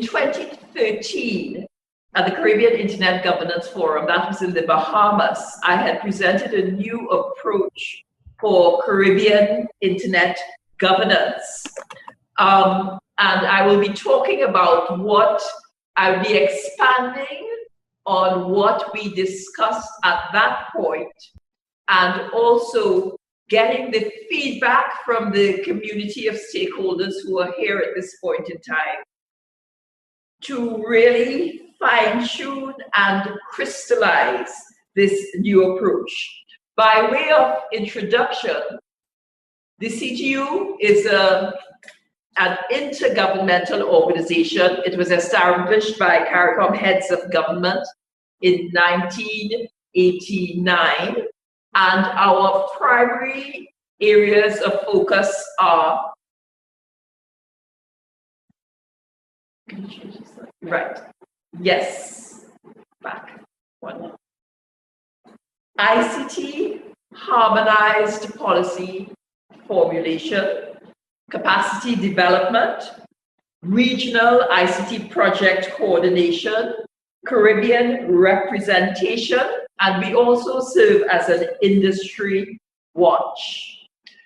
2013, at the Caribbean Internet Governance Forum, that was in the Bahamas, I had presented a new approach for Caribbean Internet governance. And I will be talking about what I'll be expanding on what we discussed at that point, and also getting the feedback from the community of stakeholders who are here at this point in time to really fine-tune and crystallize this new approach. By way of introduction, the CTU is an intergovernmental organization. It was established by CARICOM heads of government in 1989, and our primary areas of focus are, right, yes, back one. ICT, harmonized policy formulation, capacity development, regional ICT project coordination, Caribbean representation, and we also serve as an industry watch.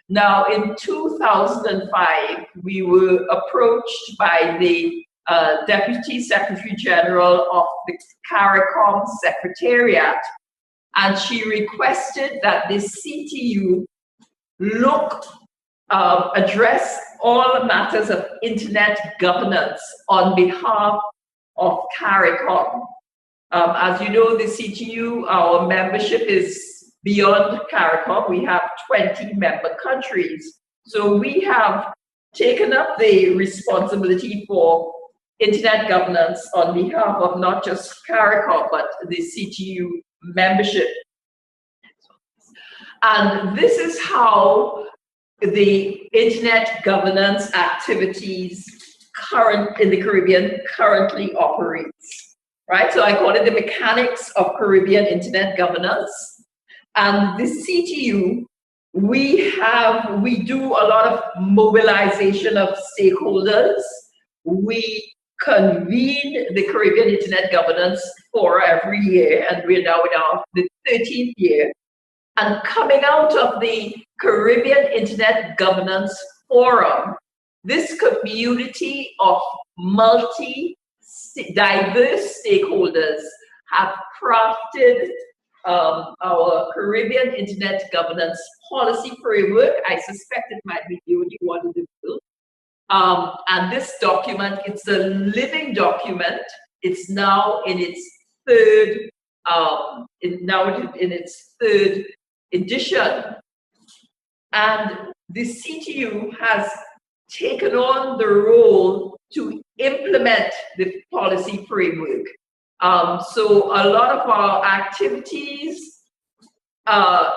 Now, in 2005, we were approached by the Deputy Secretary General of the CARICOM Secretariat, and she requested that the CTU address all matters of internet governance on behalf of CARICOM. As you know, the CTU, our membership is beyond CARICOM. We have 20 member countries. So we have taken up the responsibility for internet governance on behalf of not just CARICOM, but the CTU membership. And this is how the internet governance activities in the Caribbean currently operates, right? So I call it the mechanics of Caribbean internet governance. And the CTU, we do a lot of mobilization of stakeholders. We convene the Caribbean Internet Governance Forum every year, and we're now in the 13th year. And coming out of the Caribbean Internet Governance Forum, this community of diverse stakeholders have crafted our Caribbean Internet Governance Policy Framework. I suspect it might be the only one in the world. And this document, it's a living document. It's now in its third edition. And the CTU has taken on the role to implement the policy framework. So a lot of our activities are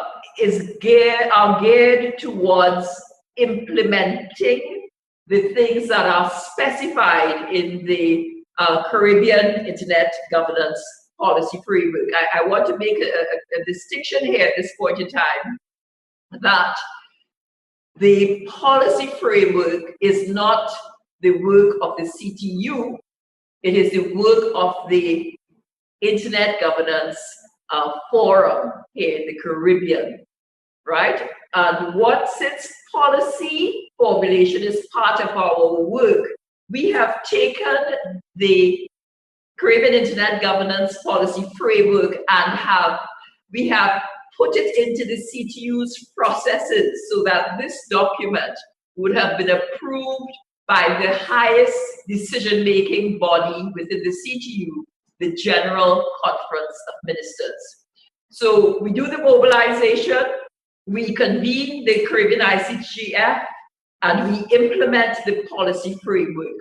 geared towards implementing the things that are specified in the Caribbean Internet Governance Policy Framework. I want to make a distinction here at this point in time that the policy framework is not the work of the CTU, it is the work of the Internet Governance Forum here in the Caribbean, right? And since policy formulation is part of our work, we have taken the Caribbean Internet Governance Policy Framework and we have put it into the CTU's processes so that this document would have been approved by the highest decision-making body within the CTU, the General Conference of Ministers. So we do the mobilization, we convene the Caribbean ICGF, and we implement the policy framework.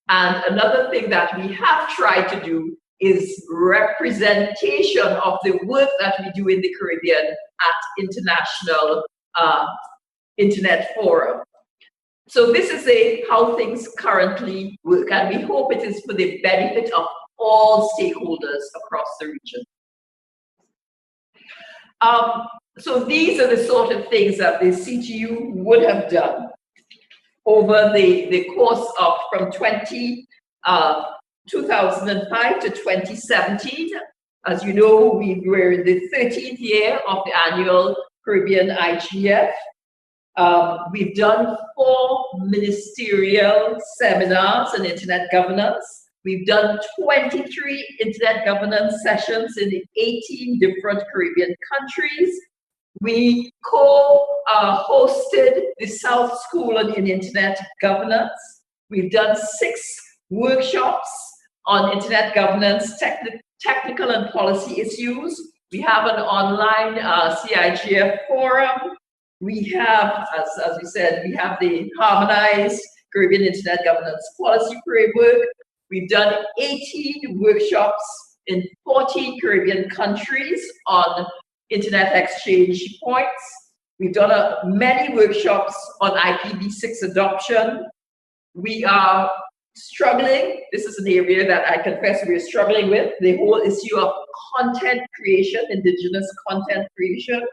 And another thing that we have tried to do is representation of the work that we do in the Caribbean at international internet forum. So this is how things currently work, and we hope it is for the benefit of all stakeholders across the region. So these are the sort of things that the CTU would have done over the course of from 2013 2005 to 2017. As you know, we were in the 13th year of the annual Caribbean IGF. We've done 4 ministerial seminars on internet governance. We've done 23 internet governance sessions in 18 different Caribbean countries. We co-hosted the South School on Internet Governance. We've done 6 workshops on internet governance, technical and policy issues. We have an online CIDF forum. We have, as we said, we have the harmonized Caribbean Internet Governance Policy Framework. We've done 18 workshops in 14 Caribbean countries on internet exchange points. We've done many workshops on IPv6 adoption. We are struggling. This is an area that I confess we're struggling with, the whole issue of content creation, indigenous content creation.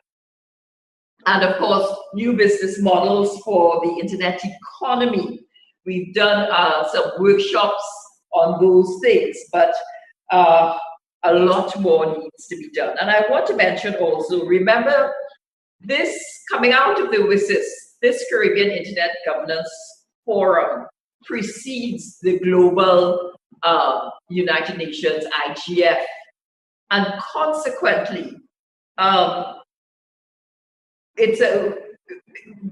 And of course, new business models for the internet economy. We've done some workshops on those things, but a lot more needs to be done. And I want to mention also, remember this coming out of the WSIS, this Caribbean Internet Governance Forum precedes the global United Nations IGF. And consequently, it's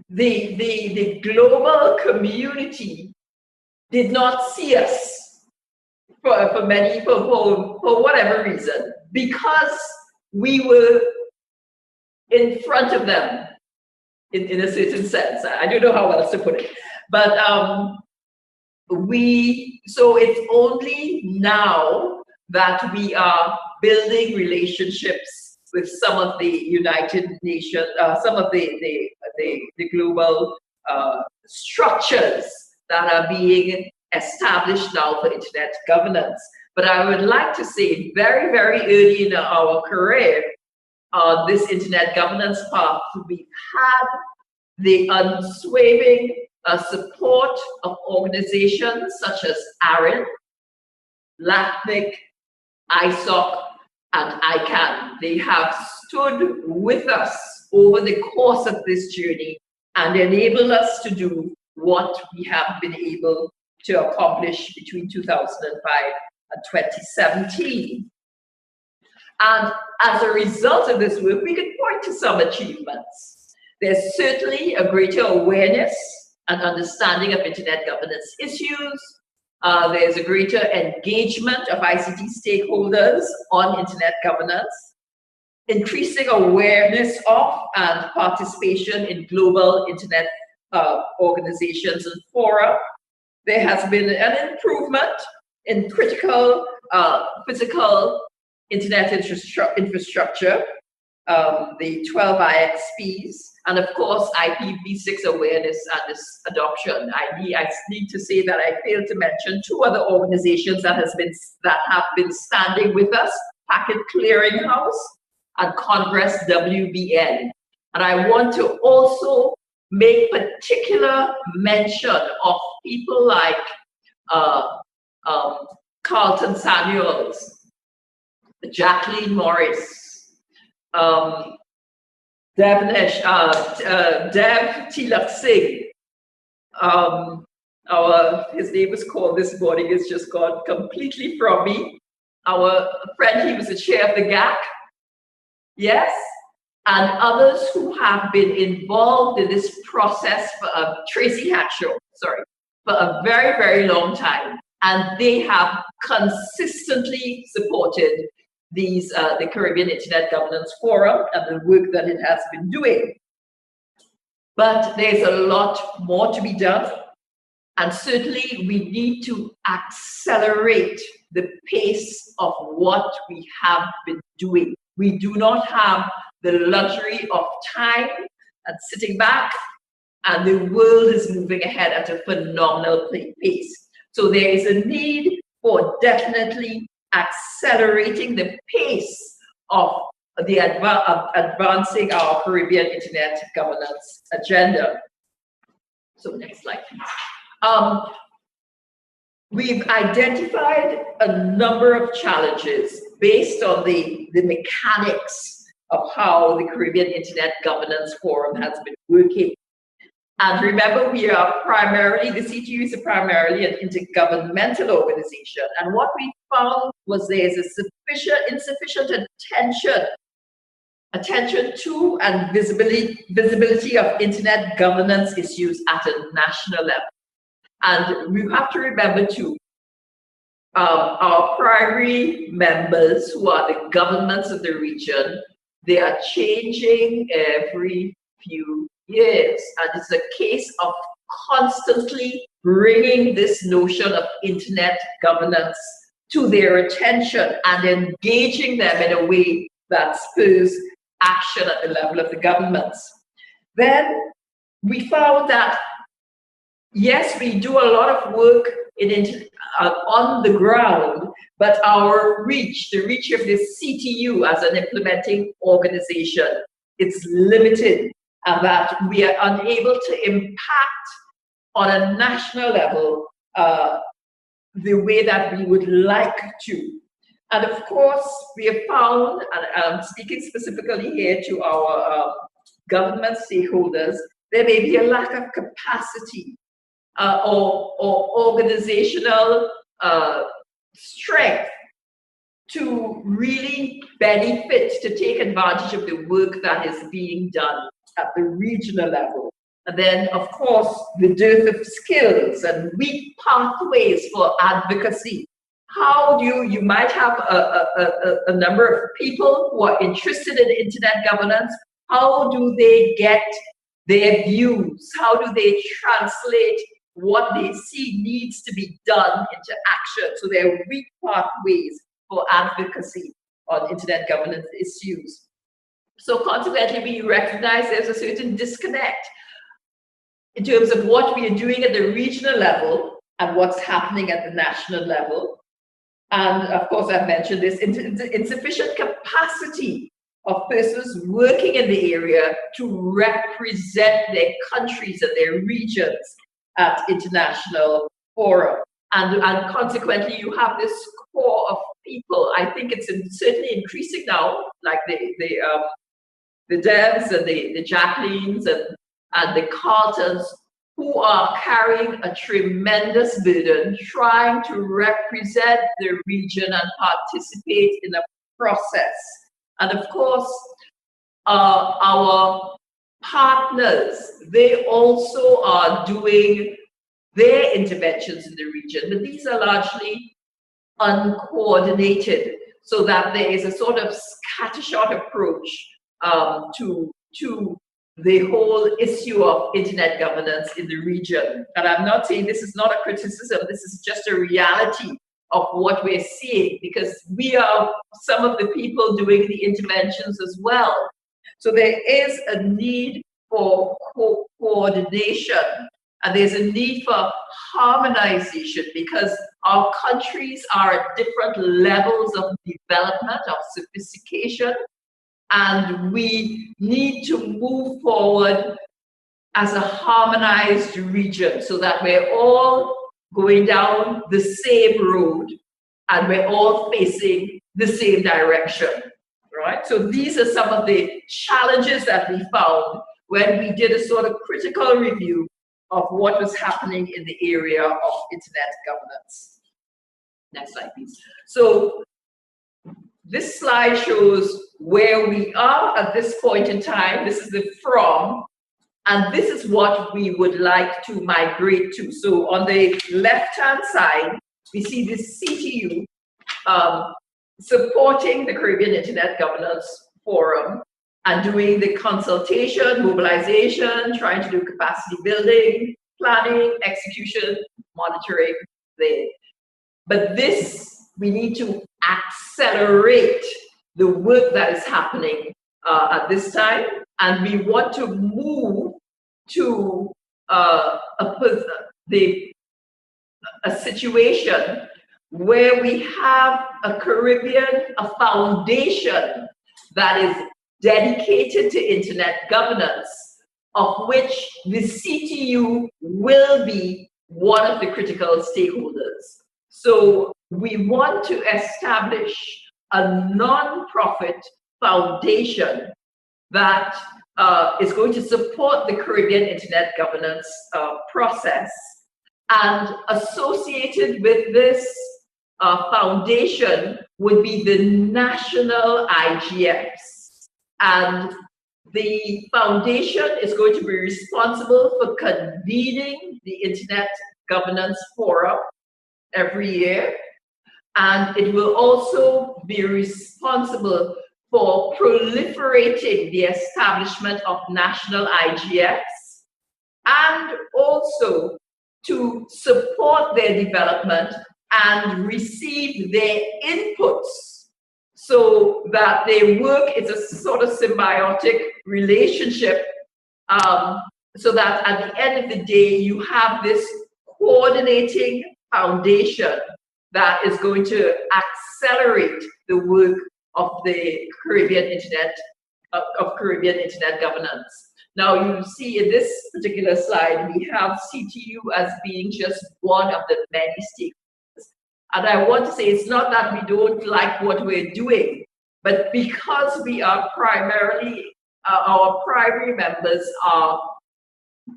the global community did not see us for whatever reason, because we were in front of them in a certain sense. I don't know how else to put it, but so it's only now that we are building relationships with some of the United Nations, some of the global structures that are being established now for internet governance. But I would like to say very, very early in our career, this internet governance path, we've had the unswerving support of organizations such as ARIN, LACNIC, ISOC, and ICANN. They have stood with us over the course of this journey and enabled us to do what we have been able to accomplish between 2005 and 2017. And as a result of this work, we can point to some achievements. There's certainly a greater awareness and understanding of internet governance issues. There's a greater engagement of ICT stakeholders on internet governance, increasing awareness of and participation in global internet organizations and fora. There has been an improvement in critical physical internet infrastructure, the 12 IXPs, and of course IPv6 awareness and this adoption. I need to say that I failed to mention 2 other organizations that have been standing with us: Packet Clearinghouse and Congress WBN. And I want to also make particular mention of people like Carlton Samuels, Jacqueline Morris, Dev Tilak Singh. His name was called this morning, it's just gone completely from me. Our friend, he was the chair of the GAC, yes, and others who have been involved in this process for Tracy Hatchell, sorry, for a very, very long time. And they have consistently supported these the Caribbean Internet Governance Forum and the work that it has been doing. But there's a lot more to be done. And certainly we need to accelerate the pace of what we have been doing. We do not have the luxury of time and sitting back, and the world is moving ahead at a phenomenal pace. So there is a need for definitely accelerating the pace of the advancing our Caribbean Internet Governance agenda. So next slide, please. we've identified a number of challenges based on the mechanics of how the Caribbean Internet Governance Forum has been working. And remember, we are primarily, the CTU is primarily an intergovernmental organization. And what we found was there's a insufficient attention to and visibility of internet governance issues at a national level. And we have to remember too, our primary members, who are the governments of the region, they are changing every few years. And it's a case of constantly bringing this notion of internet governance to their attention and engaging them in a way that spurs action at the level of the governments. Then we found that, yes, we do a lot of work on the ground, but our reach, the reach of the CTU as an implementing organization, it's limited, and that we are unable to impact on a national level the way that we would like to. And of course, we have found, and I'm speaking specifically here to our government stakeholders, there may be a lack of capacity or organizational strength to really benefit, to take advantage of the work that is being done at the regional level. And then, of course, the dearth of skills and weak pathways for advocacy. How do you might have a number of people who are interested in internet governance. How do they get their views? How do they translate what they see needs to be done into action? So there are weak pathways for advocacy on internet governance issues. So consequently, we recognize there's a certain disconnect in terms of what we are doing at the regional level and what's happening at the national level. And of course, I've mentioned this insufficient capacity of persons working in the area to represent their countries and their regions at international forums. And consequently, you have this core of people. I think it's certainly increasing now, like the Devs and the Jacquelines and the Carltons, who are carrying a tremendous burden, trying to represent the region and participate in a process. And of course, our partners, they also are doing their interventions in the region, but these are largely uncoordinated, so that there is a sort of scattershot approach to the whole issue of internet governance in the region. And I'm not saying this is not a criticism, this is just a reality of what we're seeing, because we are some of the people doing the interventions as well. So there is a need for coordination, and there's a need for harmonization, because our countries are at different levels of development, of sophistication, and we need to move forward as a harmonized region so that we're all going down the same road and we're all facing the same direction, right? So these are some of the challenges that we found when we did a sort of critical review of what was happening in the area of internet governance. Next slide, please. So this slide shows where we are at this point in time. This is the from, and this is what we would like to migrate to. So on the left-hand side, we see the CTU supporting the Caribbean Internet Governance Forum and doing the consultation, mobilization, trying to do capacity building, planning, execution, monitoring there. But this, we need to accelerate the work that is happening at this time, and we want to move to a situation where we have a foundation that is dedicated to internet governance, of which the CTU will be one of the critical stakeholders. So we want to establish a non-profit foundation that is going to support the Caribbean Internet governance process. And associated with this foundation would be the national IGFs. And the foundation is going to be responsible for convening the Internet Governance Forum every year. And it will also be responsible for proliferating the establishment of national IGFs and also to support their development and receive their inputs so that they work. It's a sort of symbiotic relationship, so that at the end of the day, you have this coordinating foundation that is going to accelerate the work of the Caribbean Internet, of Caribbean Internet governance. Now you see in this particular slide, we have CTU as being just one of the many stakeholders. And I want to say it's not that we don't like what we're doing, but because we are primarily, our primary members are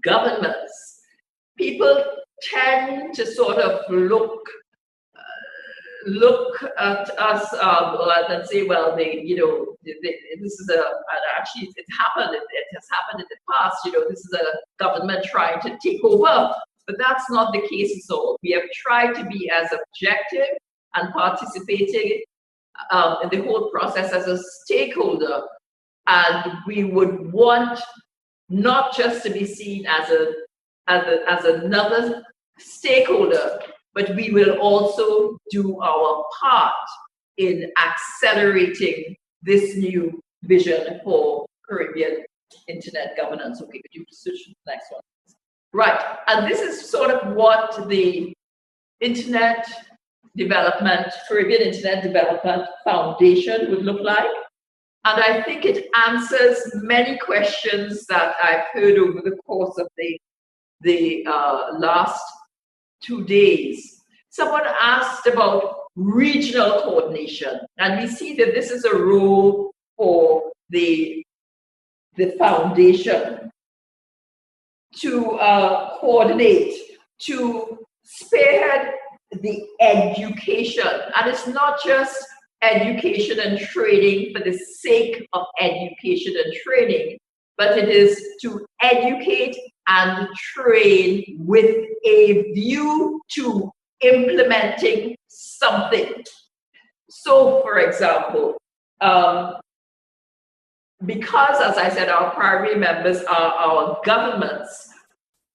governments, people tend to sort of look at us and say, well, this is actually it happened. It has happened in the past. This is a government trying to take over, but that's not the case at all. We have tried to be as objective and participating in the whole process as a stakeholder, and we would want not just to be seen as another stakeholder, but we will also do our part in accelerating this new vision for Caribbean Internet governance. Okay, could you switch to the next one? Right, and this is sort of what the Internet Development, Caribbean Internet Development Foundation would look like. And I think it answers many questions that I've heard over the course of the last 2 days. Someone asked about regional coordination, and we see that this is a role for the foundation to coordinate, to spearhead the education. And it's not just education and training for the sake of education and training, but it is to educate and train with a view to implementing something. So, for example, because, as I said, our primary members are our governments,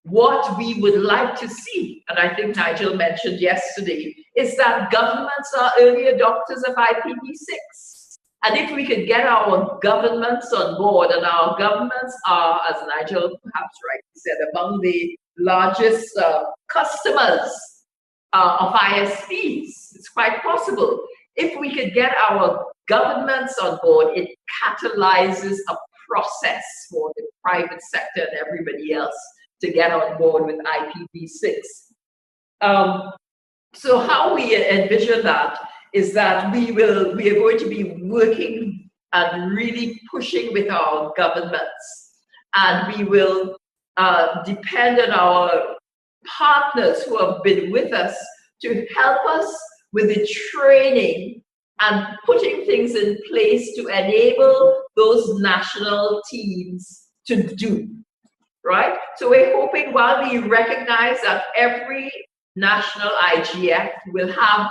what we would like to see, and I think Nigel mentioned yesterday, is that governments are early adopters of IPv6. And if we could get our governments on board, and our governments are, as Nigel perhaps rightly said, among the largest customers of ISPs, it's quite possible. If we could get our governments on board, it catalyzes a process for the private sector and everybody else to get on board with IPv6. So how we envision that is that we are going to be working and really pushing with our governments, and we will depend on our partners who have been with us to help us with the training and putting things in place to enable those national teams to do, right? So we're hoping, while we recognize that every national IGF will have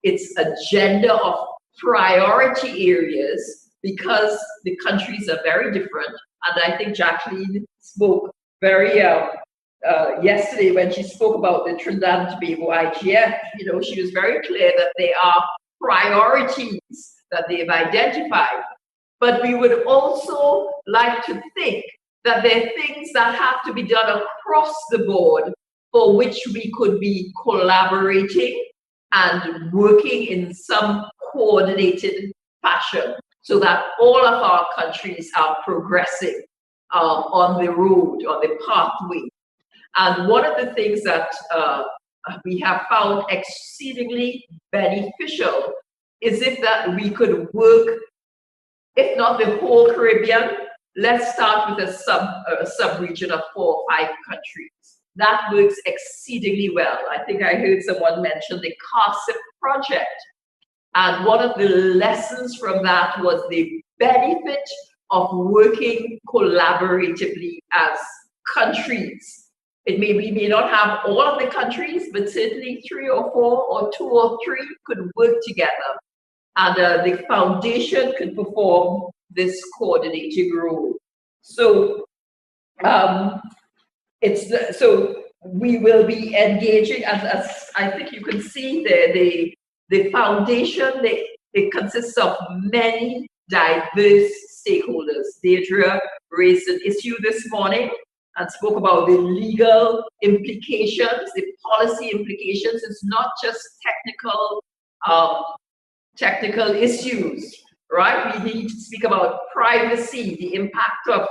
its agenda of priority areas, because the countries are very different. And I think Jacqueline spoke very yesterday when she spoke about the Trinidad and Tobago IGF. She was very clear that they are priorities that they've identified. But we would also like to think that there are things that have to be done across the board for which we could be collaborating and working in some coordinated fashion, so that all of our countries are progressing on the road, on the pathway. And one of the things that we have found exceedingly beneficial is if that we could work, if not the whole Caribbean, let's start with a sub-region of 4 or 5 countries. That works exceedingly well. I think I heard someone mention the CARSIP project. And one of the lessons from that was the benefit of working collaboratively as countries. We may not have all of the countries, but certainly 3 or 4 or 2 or 3 could work together. And the foundation could perform this coordinating role. So so we will be engaging, as I think you can see there, the foundation, it consists of many diverse stakeholders. Deidre raised an issue this morning and spoke about the legal implications, the policy implications. It's not just technical issues, right? We need to speak about privacy, the impact of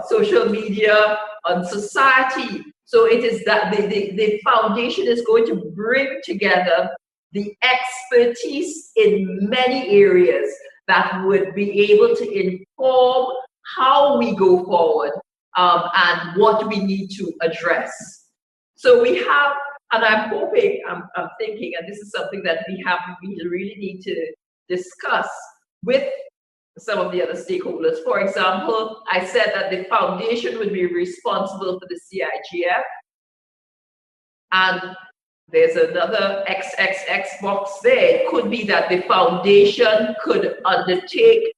social media on society. So it is that the foundation is going to bring together the expertise in many areas that would be able to inform how we go forward and what we need to address. So we have, and I'm hoping, I'm thinking, and this is something that we really need to discuss with some of the other stakeholders. For example, I said that the foundation would be responsible for the CIGF, and there's another XXX box there. It could be that the foundation could undertake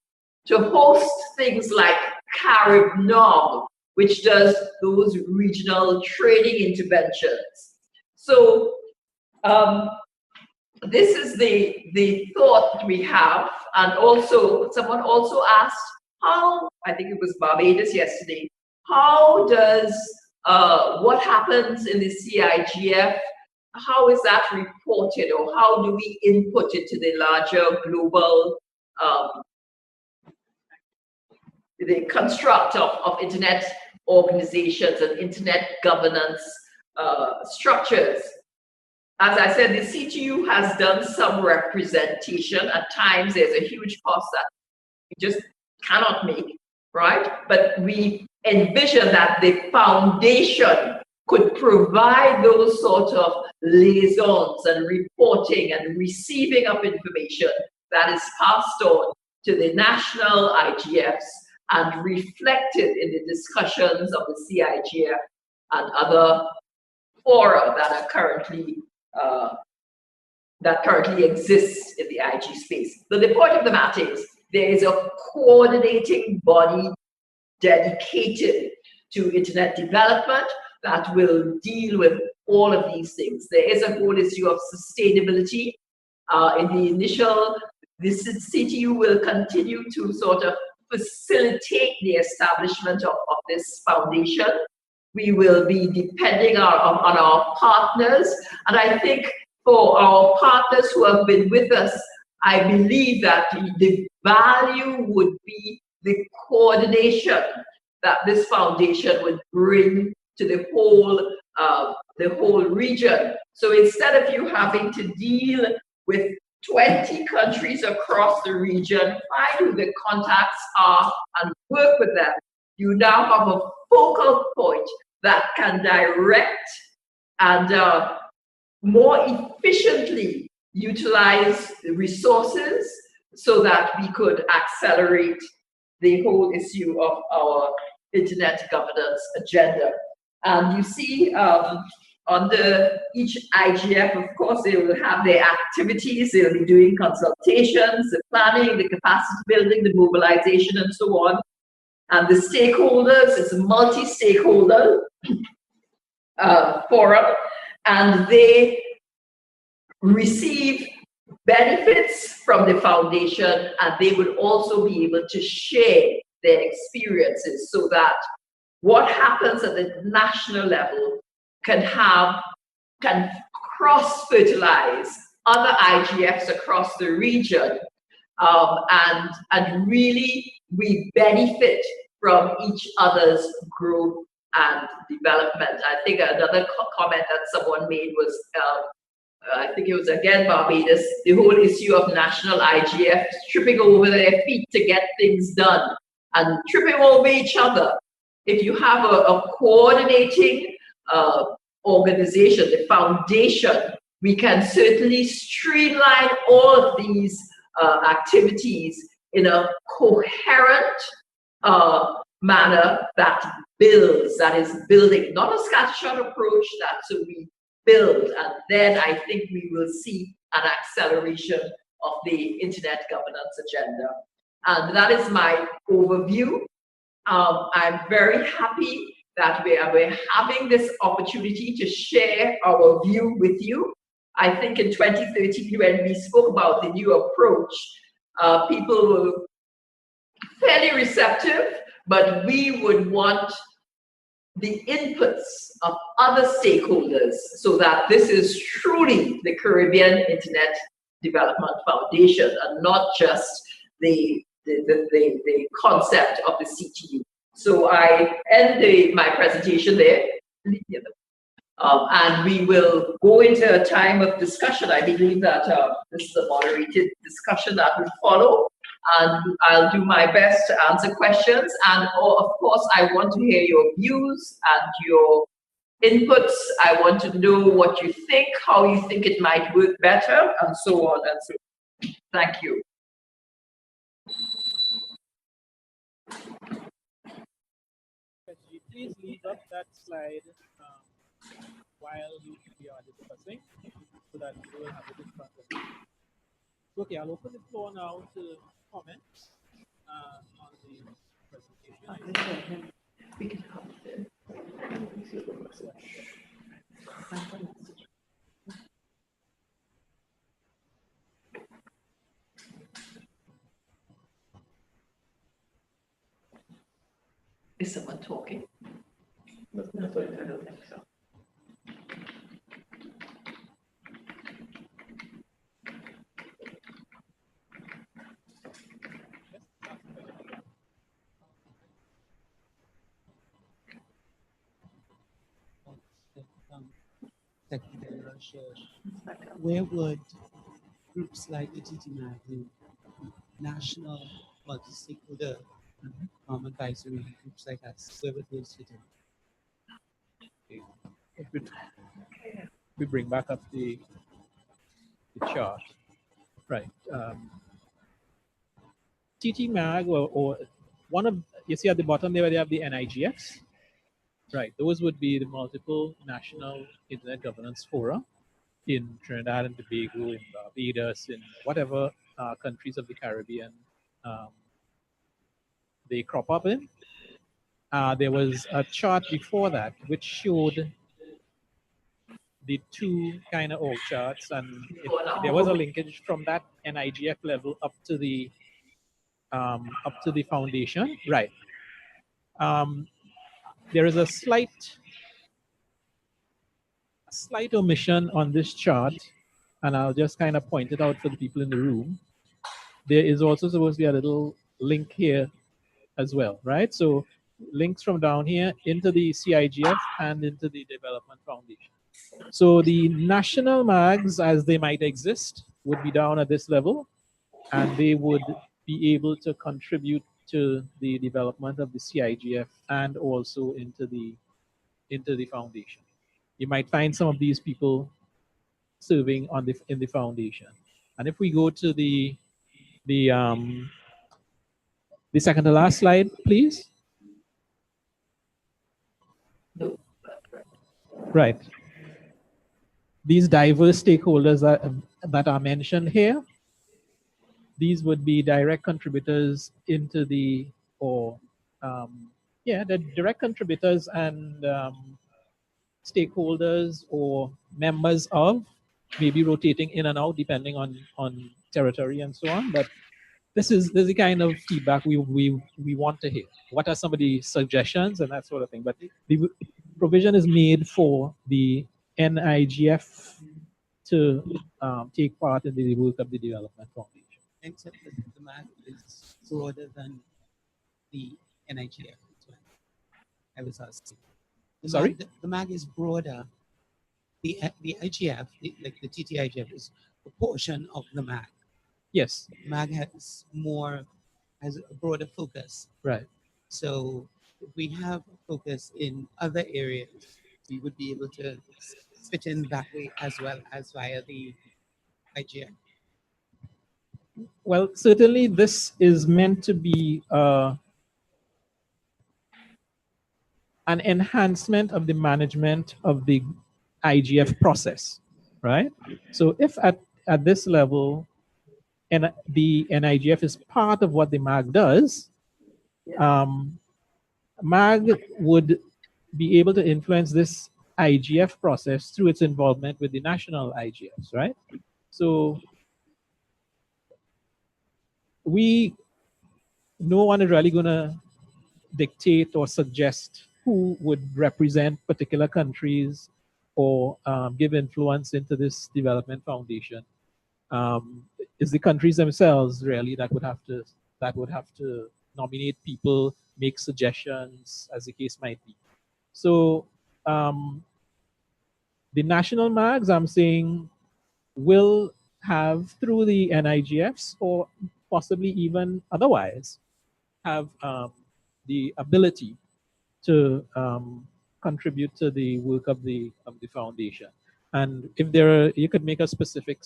to host things like CARIBNOG, which does those regional training interventions. So this is the thought we have. And also, someone also asked how, I think it was Barbados yesterday, how does, what happens in the CIGF, how is that reported, or how do we input it to the larger global, the construct of internet organizations and internet governance structures? As I said, the CTU has done some representation. At times, there's a huge cost that we just cannot make, right? But we envision that the foundation could provide those sort of liaisons and reporting and receiving of information that is passed on to the national IGFs and reflected in the discussions of the CIGF and other fora that are currently exists in the IG space. So the point of the matter is there is a coordinating body dedicated to internet development that will deal with all of these things. There is a whole issue of sustainability. In the initial, this CTU will continue to sort of facilitate the establishment of this foundation. We will be depending on our partners. And I think for our partners who have been with us, I believe that the value would be the coordination that this foundation would bring to the whole region. So instead of you having to deal with 20 countries across the region, find who the contacts are and work with them, you now have a focal point that can direct and more efficiently utilize the resources so that we could accelerate the whole issue of our internet governance agenda. And you see under each IGF, of course, they will have their activities, they'll be doing consultations, the planning, the capacity building, the mobilization, and so on. And the stakeholders, it's a multi-stakeholder forum, and they receive benefits from the foundation, and they would also be able to share their experiences so that what happens at the national level can cross-fertilize other IGFs across the region, and really we benefit from each other's growth and development. I think another comment that someone made was, I think it was again Barbados, the whole issue of national IGF tripping over their feet to get things done and tripping over each other. If you have a coordinating organization, the foundation, we can certainly streamline all of these activities in a coherent manner that builds, that is building, not a scattershot approach, that so we build, and then I think we will see an acceleration of the internet governance agenda. And that is my overview. I'm very happy that we're having this opportunity to share our view with you. I think in 2013, when we spoke about the new approach, people were fairly receptive, but we would want the inputs of other stakeholders so that this is truly the Caribbean Internet Development Foundation and not just the concept of the CTU. So I end my presentation there. And we will go into a time of discussion. I believe that this is a moderated discussion that will follow, and I'll do my best to answer questions. And of course, I want to hear your views and your inputs. I want to know what you think, how you think it might work better, and so on and so on. Thank you. Please leave up that slide while we are discussing, so that we will have it in front of you. Okay, I'll open the floor now to comments on the presentation. We can have it. Is someone talking? I don't think so. Where would groups like the TTMAG, the National Multi-Stakeholder Advisory groups like us, where would those fit in? We bring back up the chart, right? TTMAG or one of, you see at the bottom there where they have the NIGFs, right? Those would be the multiple national internet governance fora in Trinidad and Tobago, in Barbados, in whatever countries of the Caribbean they crop up in. There was a chart before that which showed the two kind of org charts, and there was a linkage from that NIGF level up to the foundation, right? There is a slight omission on this chart, and I'll just kind of point it out for the people in the room. There is also supposed to be a little link here as well, right? So links from down here into the CIGF and into the Development Foundation. So the national mags, as they might exist, would be down at this level, and they would be able to contribute to the development of the CIGF and also into the foundation. You might find some of these people serving in the foundation. And if we go to the second to last slide, please. Right. These diverse stakeholders that are mentioned here, these would be direct contributors into the, the direct contributors and stakeholders or members of, maybe rotating in and out depending on territory and so on. But this is the kind of feedback we want to hear. What are some of the suggestions and that sort of thing? But the provision is made for the NIGF to take part in the work of the Development Foundation. Except that the MAG is broader than the NIGF. I was asking. Sorry? The MAG is broader. The IGF, like the TTIGF, is a portion of the MAG. Yes. MAG has a broader focus. Right. So if we have a focus in other areas, we would be able to fit in that way as well as via the IGF. Well, certainly this is meant to be an enhancement of the management of the IGF process, right? So if at this level, and the NIGF is part of what the MAG does, MAG would be able to influence this IGF process through its involvement with the national IGFs, right? So no one is really going to dictate or suggest who would represent particular countries or give influence into this development foundation. It's the countries themselves really that would have to nominate people, make suggestions, as the case might be. So the national MAGs, I'm saying, will have, through the NIGFs or possibly even otherwise, have the ability to contribute to the work of the foundation. And if you could make a specific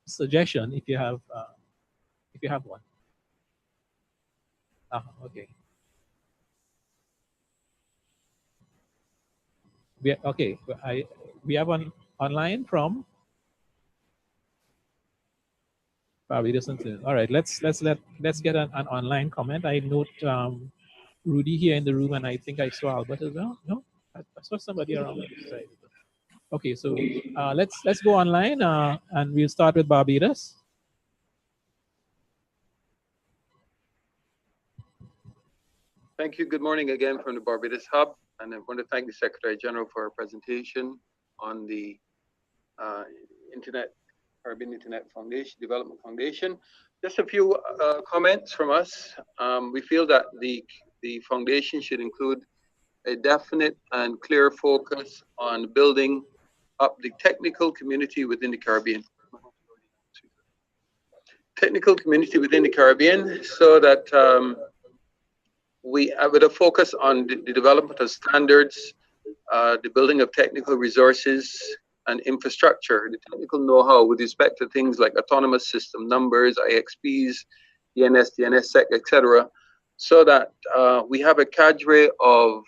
suggestion if you have one. Okay. We have one online from Barbados. All right, let's get an online comment. I note Rudy here in the room, and I think I saw Albert as well. No, I saw somebody around this side. Okay, so let's go online, and we'll start with Barbados. Thank you. Good morning again from the Barbados Hub, and I want to thank the Secretary General for her presentation on the Caribbean Internet Foundation Development Foundation. Just a few comments from us. We feel that the foundation should include a definite and clear focus on building up the technical community within the Caribbean. Technical community within the Caribbean, so that we with a focus on the development of standards, the building of technical resources and infrastructure, the technical know-how with respect to things like autonomous system numbers, IXPs, DNS, DNSSEC, etc., so that we have a cadre of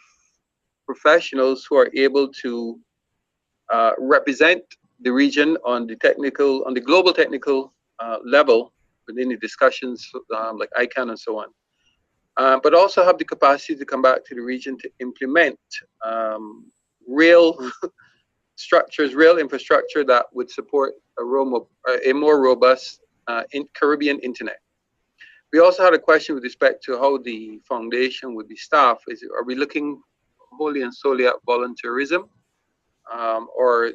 professionals who are able to represent the region on the global technical level within the discussions like ICANN and so on. But also have the capacity to come back to the region to implement real structures, real infrastructure that would support a more robust Caribbean internet. We also had a question with respect to how the foundation would be staffed. Are we looking wholly and solely at volunteerism, or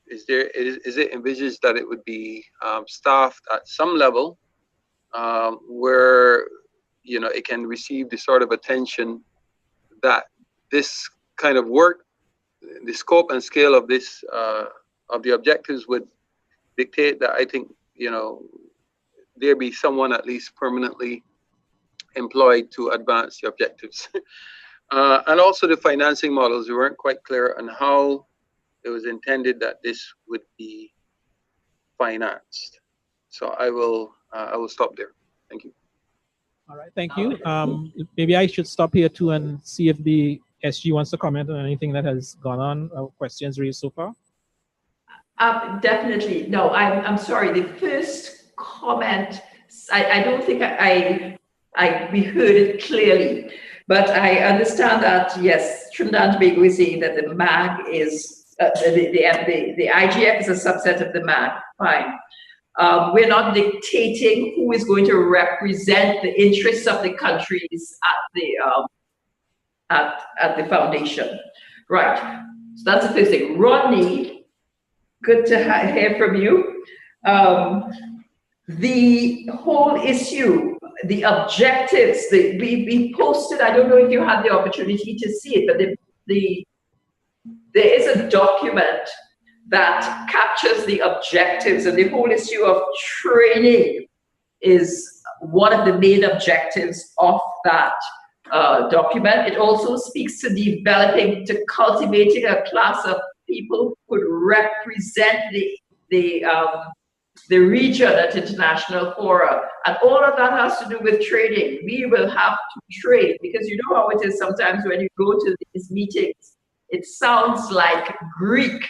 is it envisaged that it would be staffed at some level where it can receive the sort of attention that this kind of work, the scope and scale of this of the objectives would dictate that I think there be someone at least permanently employed to advance the objectives. And also the financing models, we weren't quite clear on how it was intended that this would be financed. So I will stop there. Thank you. All right, thank you. Maybe I should stop here too and see if the SG wants to comment on anything that has gone on, or questions raised so far. Definitely. No, I'm sorry. The first comment, I don't think we heard it clearly, but I understand that, yes, Trinidad and Tobago is saying that the MAG is, the IGF is a subset of the MAG. Fine. We're not dictating who is going to represent the interests of the countries at the foundation. Right. So that's the first thing. Rodney, good to hear from you. The whole issue, the objectives, we posted, I don't know if you had the opportunity to see it, but there is a document that captures the objectives, and the whole issue of training is one of the main objectives of that document. It also speaks to cultivating a class of people who could represent the region at international fora. And all of that has to do with trading. We will have to trade, because you know how it is sometimes when you go to these meetings, it sounds like Greek,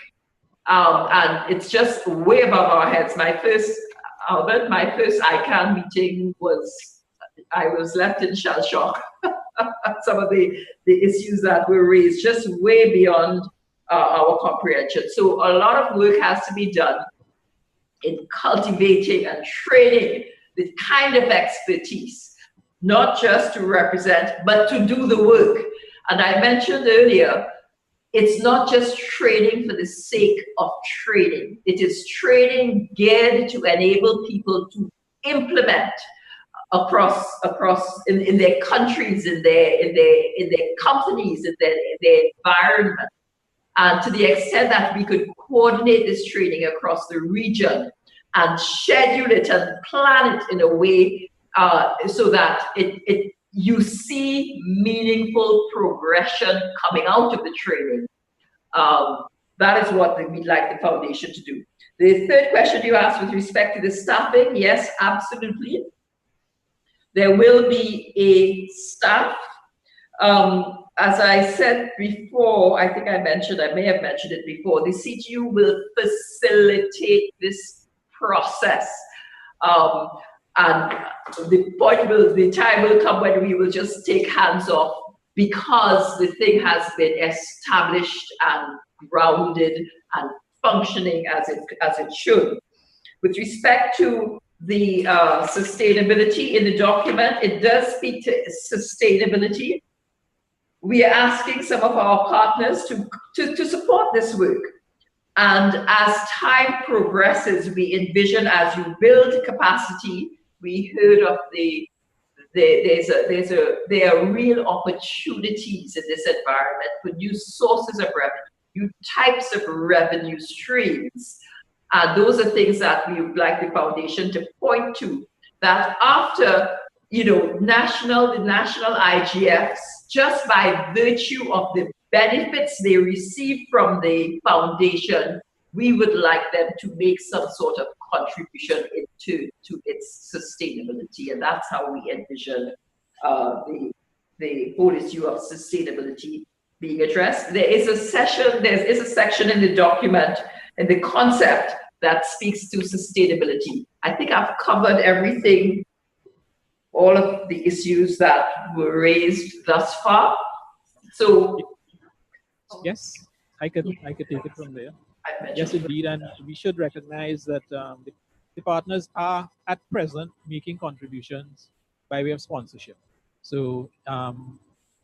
and it's just way above our heads. My first ICANN meeting I was left in shell shock. Some of the issues that were raised, just way beyond our comprehension. So a lot of work has to be done in cultivating and training the kind of expertise, not just to represent, but to do the work. And I mentioned earlier, it's not just training for the sake of training. It is training geared to enable people to implement across in their countries, in their companies, in their environment. And to the extent that we could coordinate this training across the region and schedule it and plan it in a way so that you see meaningful progression coming out of the training. That is what we'd like the foundation to do. The third question you asked with respect to the staffing, yes, absolutely. There will be a staff. As I said before, I think I may have mentioned it before, the CTU will facilitate this process. And the time will come when we will just take hands off, because the thing has been established and grounded and functioning as it should. With respect to the sustainability in the document, it does speak to sustainability. We are asking some of our partners to support this work. And as time progresses, we envision, as you build capacity, we heard of there are real opportunities in this environment for new sources of revenue, new types of revenue streams. And those are things that we would like the foundation to point to, that after the national IGFs, just by virtue of the benefits they receive from the foundation, we would like them to make some sort of contribution to its sustainability. And that's how we envision the whole issue of sustainability being addressed. There is a section in the document, in the concept, that speaks to sustainability. I think I've covered everything, all of the issues that were raised thus far. So yes, I could take it from there. Yes, indeed, and we should recognize that the partners are at present making contributions by way of sponsorship. So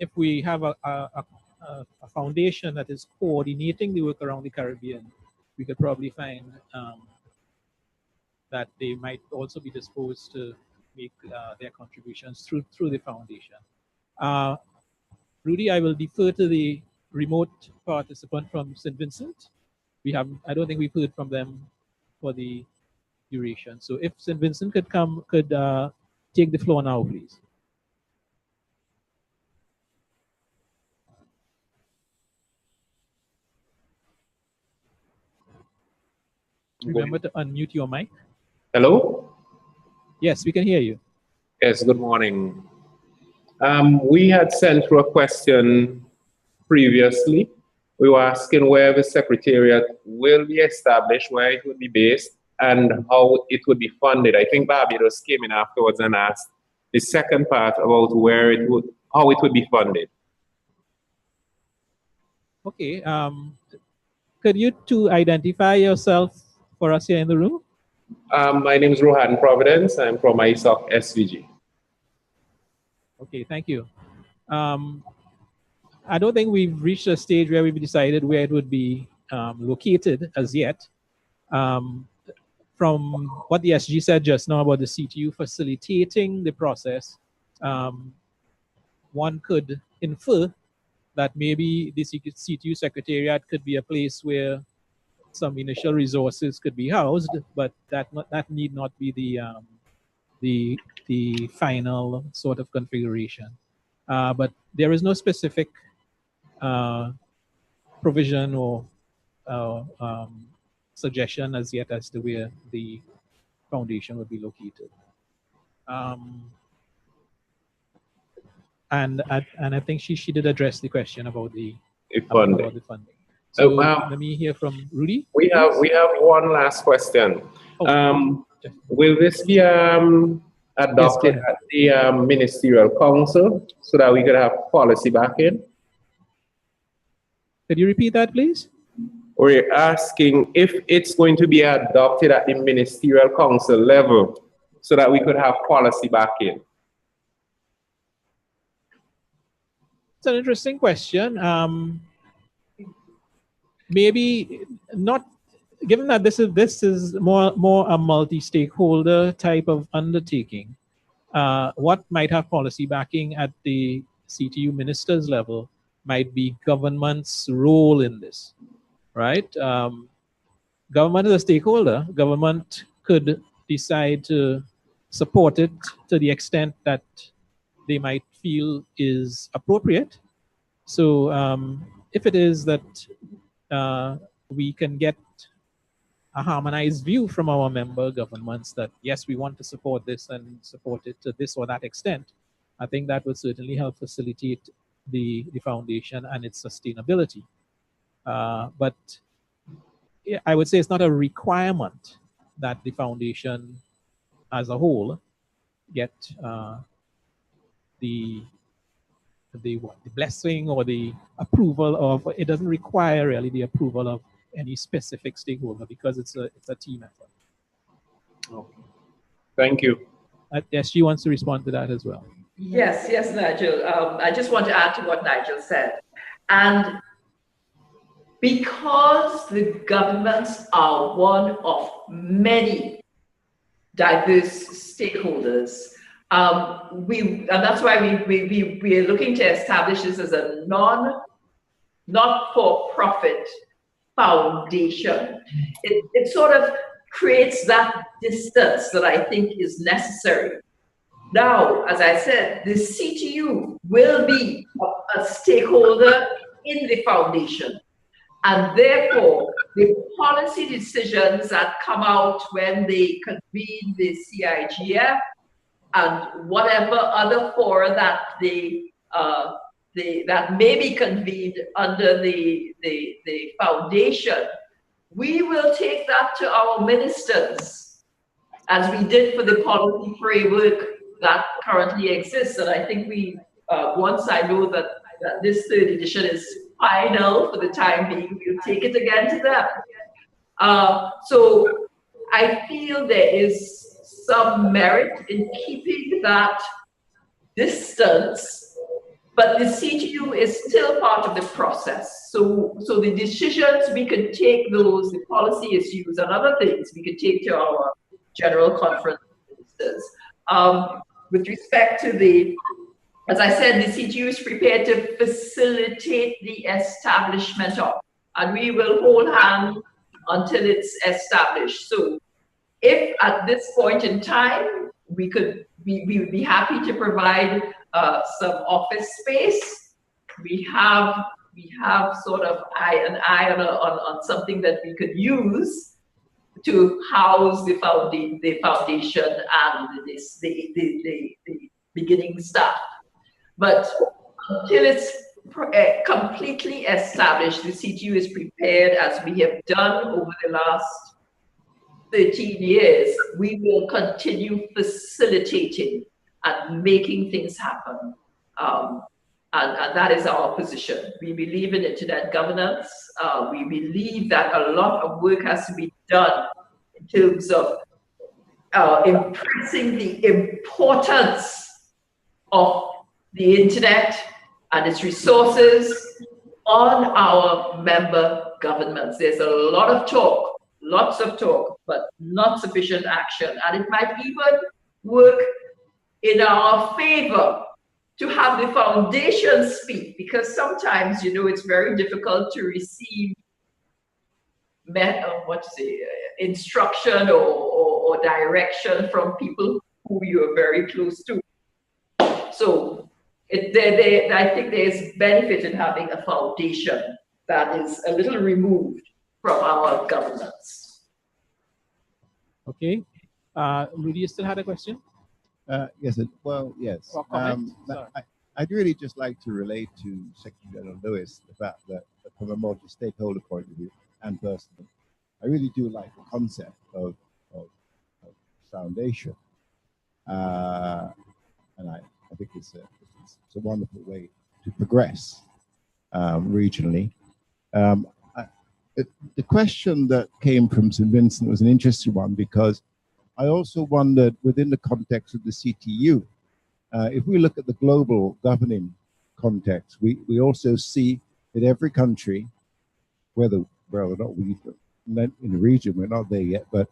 if we have a foundation that is coordinating the work around the Caribbean, we could probably find that they might also be disposed to make their contributions through the foundation. Rudy, I will defer to the remote participant from St. Vincent. I don't think we've heard from them for the duration. So if St. Vincent could take the floor now, please. Remember to unmute your mic. Hello? Yes, we can hear you. Yes, good morning. We had sent through a question previously. We were asking where the Secretariat will be established, where it would be based, and how it would be funded. I think Barbados came in afterwards and asked the second part about how it would be funded. Okay. Could you two identify yourself for us here in the room? My name is Rohan Providence. I'm from ISOC SVG. Okay, thank you. I don't think we've reached a stage where we've decided where it would be located as yet. From what the SG said just now about the CTU facilitating the process, one could infer that maybe the CTU Secretariat could be a place where some initial resources could be housed, but that need not be the final sort of configuration. But there is no specific provision or suggestion as yet as to where the foundation would be located. And I think she did address the question about the funding. About the funding. So let me hear from Rudy. We have one last question. Will this be adopted at the ministerial council so that we could have policy backing? Could you repeat that, please? We're asking if it's going to be adopted at the ministerial council level so that we could have policy backing. It's an interesting question. Maybe not, given that this is more a multi-stakeholder type of undertaking. What might have policy backing at the CTU ministers level might be government's role in this, right? Government is a stakeholder. Government could decide to support it to the extent that they might feel is appropriate. So if it is that we can get a harmonized view from our member governments that, yes, we want to support this and support it to this or that extent, I think that would certainly help facilitate the foundation and its sustainability. But yeah, I would say it's not a requirement that the foundation as a whole get the blessing or the approval of, it doesn't require really the approval of any specific stakeholder because it's a team effort. Okay. Thank you. Yes, she wants to respond to that as well. Yes, Nigel. I just want to add to what Nigel said. And because the governments are one of many diverse stakeholders, and that's why we are looking to establish this as a not-for-profit foundation. It sort of creates that distance that I think is necessary. Now, as I said, the CTU will be a stakeholder in the foundation. And therefore, the policy decisions that come out when they convene the CIDF and whatever other fora that that may be convened under the foundation, we will take that to our ministers, as we did for the policy framework that currently exists. And I think once I know that this third edition is final for the time being, we'll take it again to them. So I feel there is some merit in keeping that distance, but the CTU is still part of the process. So the decisions, we could take those, the policy issues and other things, we could take to our general conference ministers. With respect to as I said, the CTU is prepared to facilitate the establishment of, and we will hold hands until it's established. So if at this point in time, we would be happy to provide some office space. We have sort of an eye on something that we could use to house the foundation and the beginning staff. But until it's completely established, the CTU is prepared, as we have done over the last 13 years, we will continue facilitating and making things happen. And that is our position. We believe in internet governance. We believe that a lot of work has to be done in terms of impressing the importance of the internet and its resources on our member governments. There's a lot of talk, lots of talk, but not sufficient action. And it might even work in our favor to have the foundation speak, because sometimes, you know, it's very difficult to receive instruction or direction from people who you are very close to. So I think there's benefit in having a foundation that is a little removed from our governance. Okay. Rudy, you still had a question? Yes. Well, yes. Or comment? I'd really just like to relate to Secretary General Lewis the fact that from a multi-stakeholder point of view and personally, I really do like the concept of foundation, and I think it's a wonderful way to progress regionally. The question that came from St. Vincent was an interesting one, because I also wondered, within the context of the CTU, if we look at the global governing context, we also see that every country, whether or not we in the region, we're not there yet, but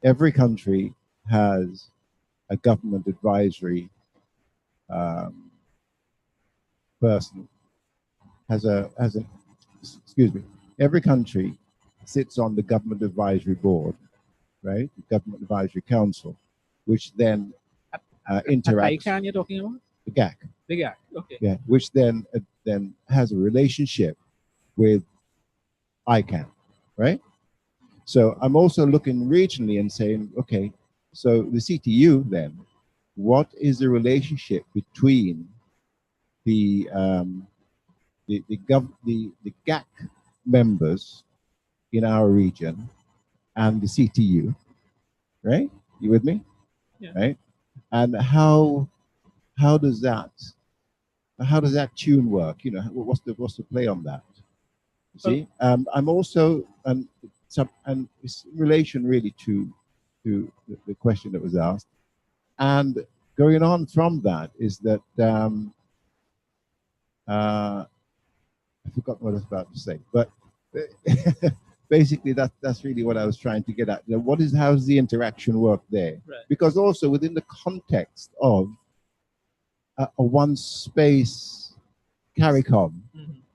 every country has a government advisory person, every country sits on the government advisory board, right? The government advisory council, which then interacts. ICANN you're talking about? The GAC. The GAC, okay. Yeah, which then has a relationship with ICANN, right? So I'm also looking regionally and saying, okay, so the CTU then, what is the relationship between the GAC members in our region and the CTU, right? You with me? Yeah. Right? And how does that tune work? You know, what's the play on that? You see, I'm also and it's in relation really to the question that was asked, and going on from that is that I forgot what I was about to say, but basically that's really what I was trying to get at. You know, how's the interaction work there? Right. Because also within the context of a one space CARICOM,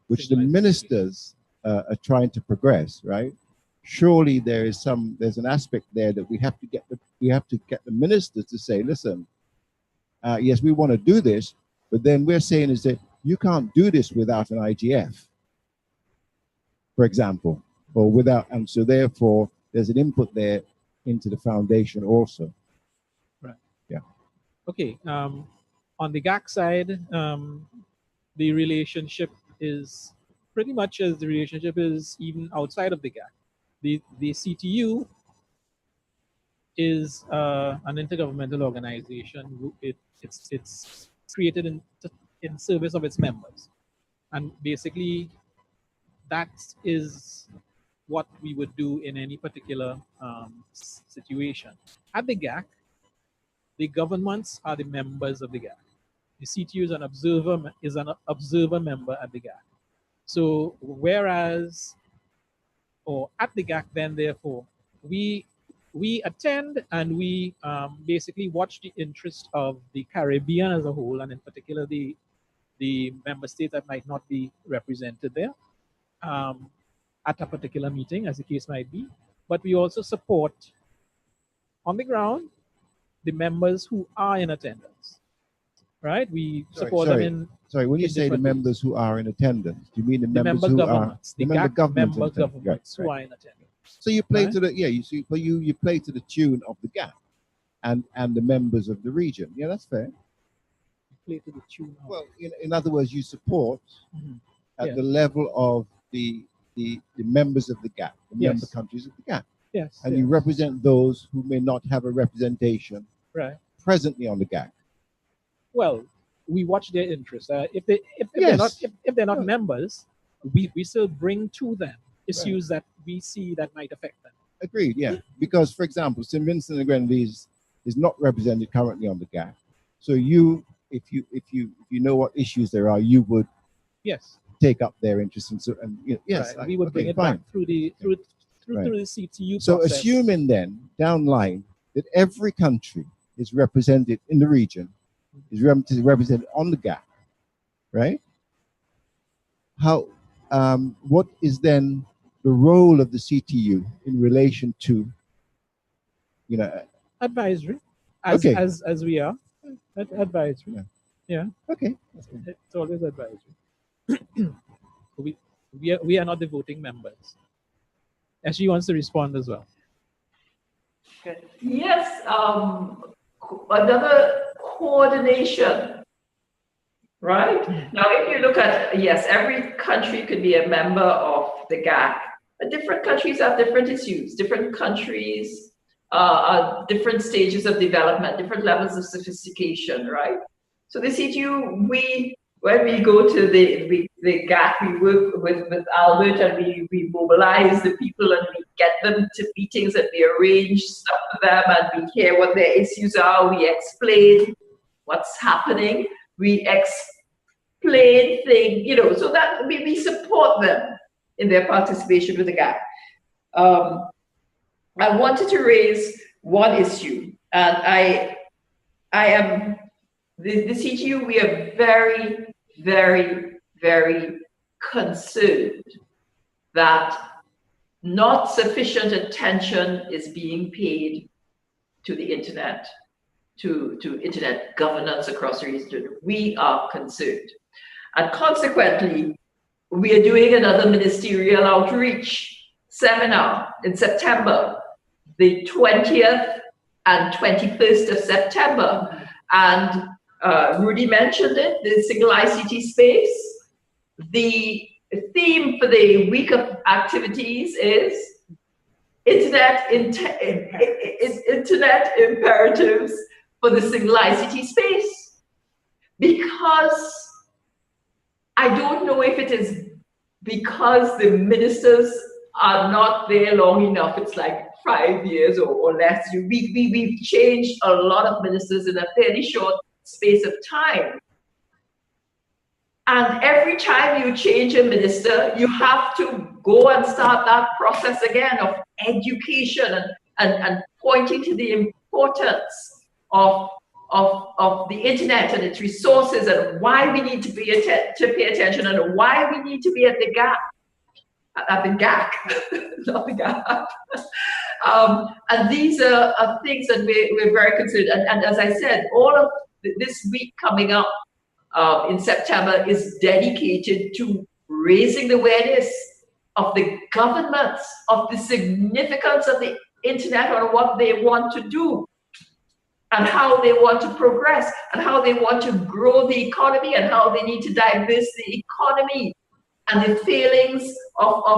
which the ministers are trying to progress, right? Surely there's an aspect there that we have to get the ministers to say, listen, yes, we want to do this, but then we're saying is that you can't do this without an IGF, for example, or without, and so therefore there's an input there into the foundation also. Right. Yeah. Okay. On the GAC side, the relationship is pretty much as the relationship is even outside of the GAC. The CTU is an intergovernmental organization. It's created in service of its members, and basically that is what we would do in any particular situation. At the GAC, the governments are the members of the GAC. The CTU is an observer member at the GAC. So whereas, or at the GAC, then therefore, we attend and we basically watch the interest of the Caribbean as a whole, and in particular the member states that might not be represented there at a particular meeting, as the case might be. But we also support on the ground the members who are in attendance, right? We support them in. Sorry, when you say the members who are in attendance, do you mean the members who are the member governments who are in attendance? So you play to the you play to the tune of the GAC and the members of the region. Yeah, that's fair. Play to the tune. Well, in other words, you support at the level of the members of the GAC, the member countries of the GAC. Yes. And you represent those who may not have a representation presently on the GAC. Well, we watch their interests. If they're not members, we still bring to them issues that we see that might affect them. Agreed. Yeah, because for example, St. Vincent and the Grenadines is not represented currently on the GAC. So if you know what issues there are, you would take up their interest and we would bring it back through the CTU. So process. Assuming then down the line that every country is represented in the region, is represented on the GAC, right? How, what is then the role of the CTU in relation to, you know? Advisory, Okay. as we are. Advisory. Yeah. Okay. It's always advisory. we are not the voting members. She wants to respond as well. Yes, another coordination, right? Now, if you look at, yes, every country could be a member of the GAC, but different countries have different issues. Different countries are different stages of development, different levels of sophistication, right? So the CTU, when we go to the GAC, we work with Albert and we mobilize the people and we get them to meetings and we arrange stuff for them and we hear what their issues are, we explain what's happening, we explain things, you know, so that we support them in their participation with the GAC. I wanted to raise one issue, and I am, the CTU, we are very, very, very concerned that not sufficient attention is being paid to the internet, to internet governance across the region. We are concerned. And consequently, we are doing another ministerial outreach seminar in September, the 20th and 21st of September. And Rudy mentioned it, the single ICT space. The theme for the week of activities is internet imperatives for the single ICT space. Because I don't know if it is because the ministers are not there long enough. It's like 5 years or less. We've changed a lot of ministers in a fairly short space of time. And every time you change a minister, you have to go and start that process again of education and pointing to the importance of the internet and its resources and why we need to pay attention and why we need to be at the GAC, not the GAP. And these are things that we're very concerned. And as I said, all of this week coming up in September is dedicated to raising the awareness of the governments of the significance of the internet and what they want to do and how they want to progress and how they want to grow the economy and how they need to diverse the economy and the failings of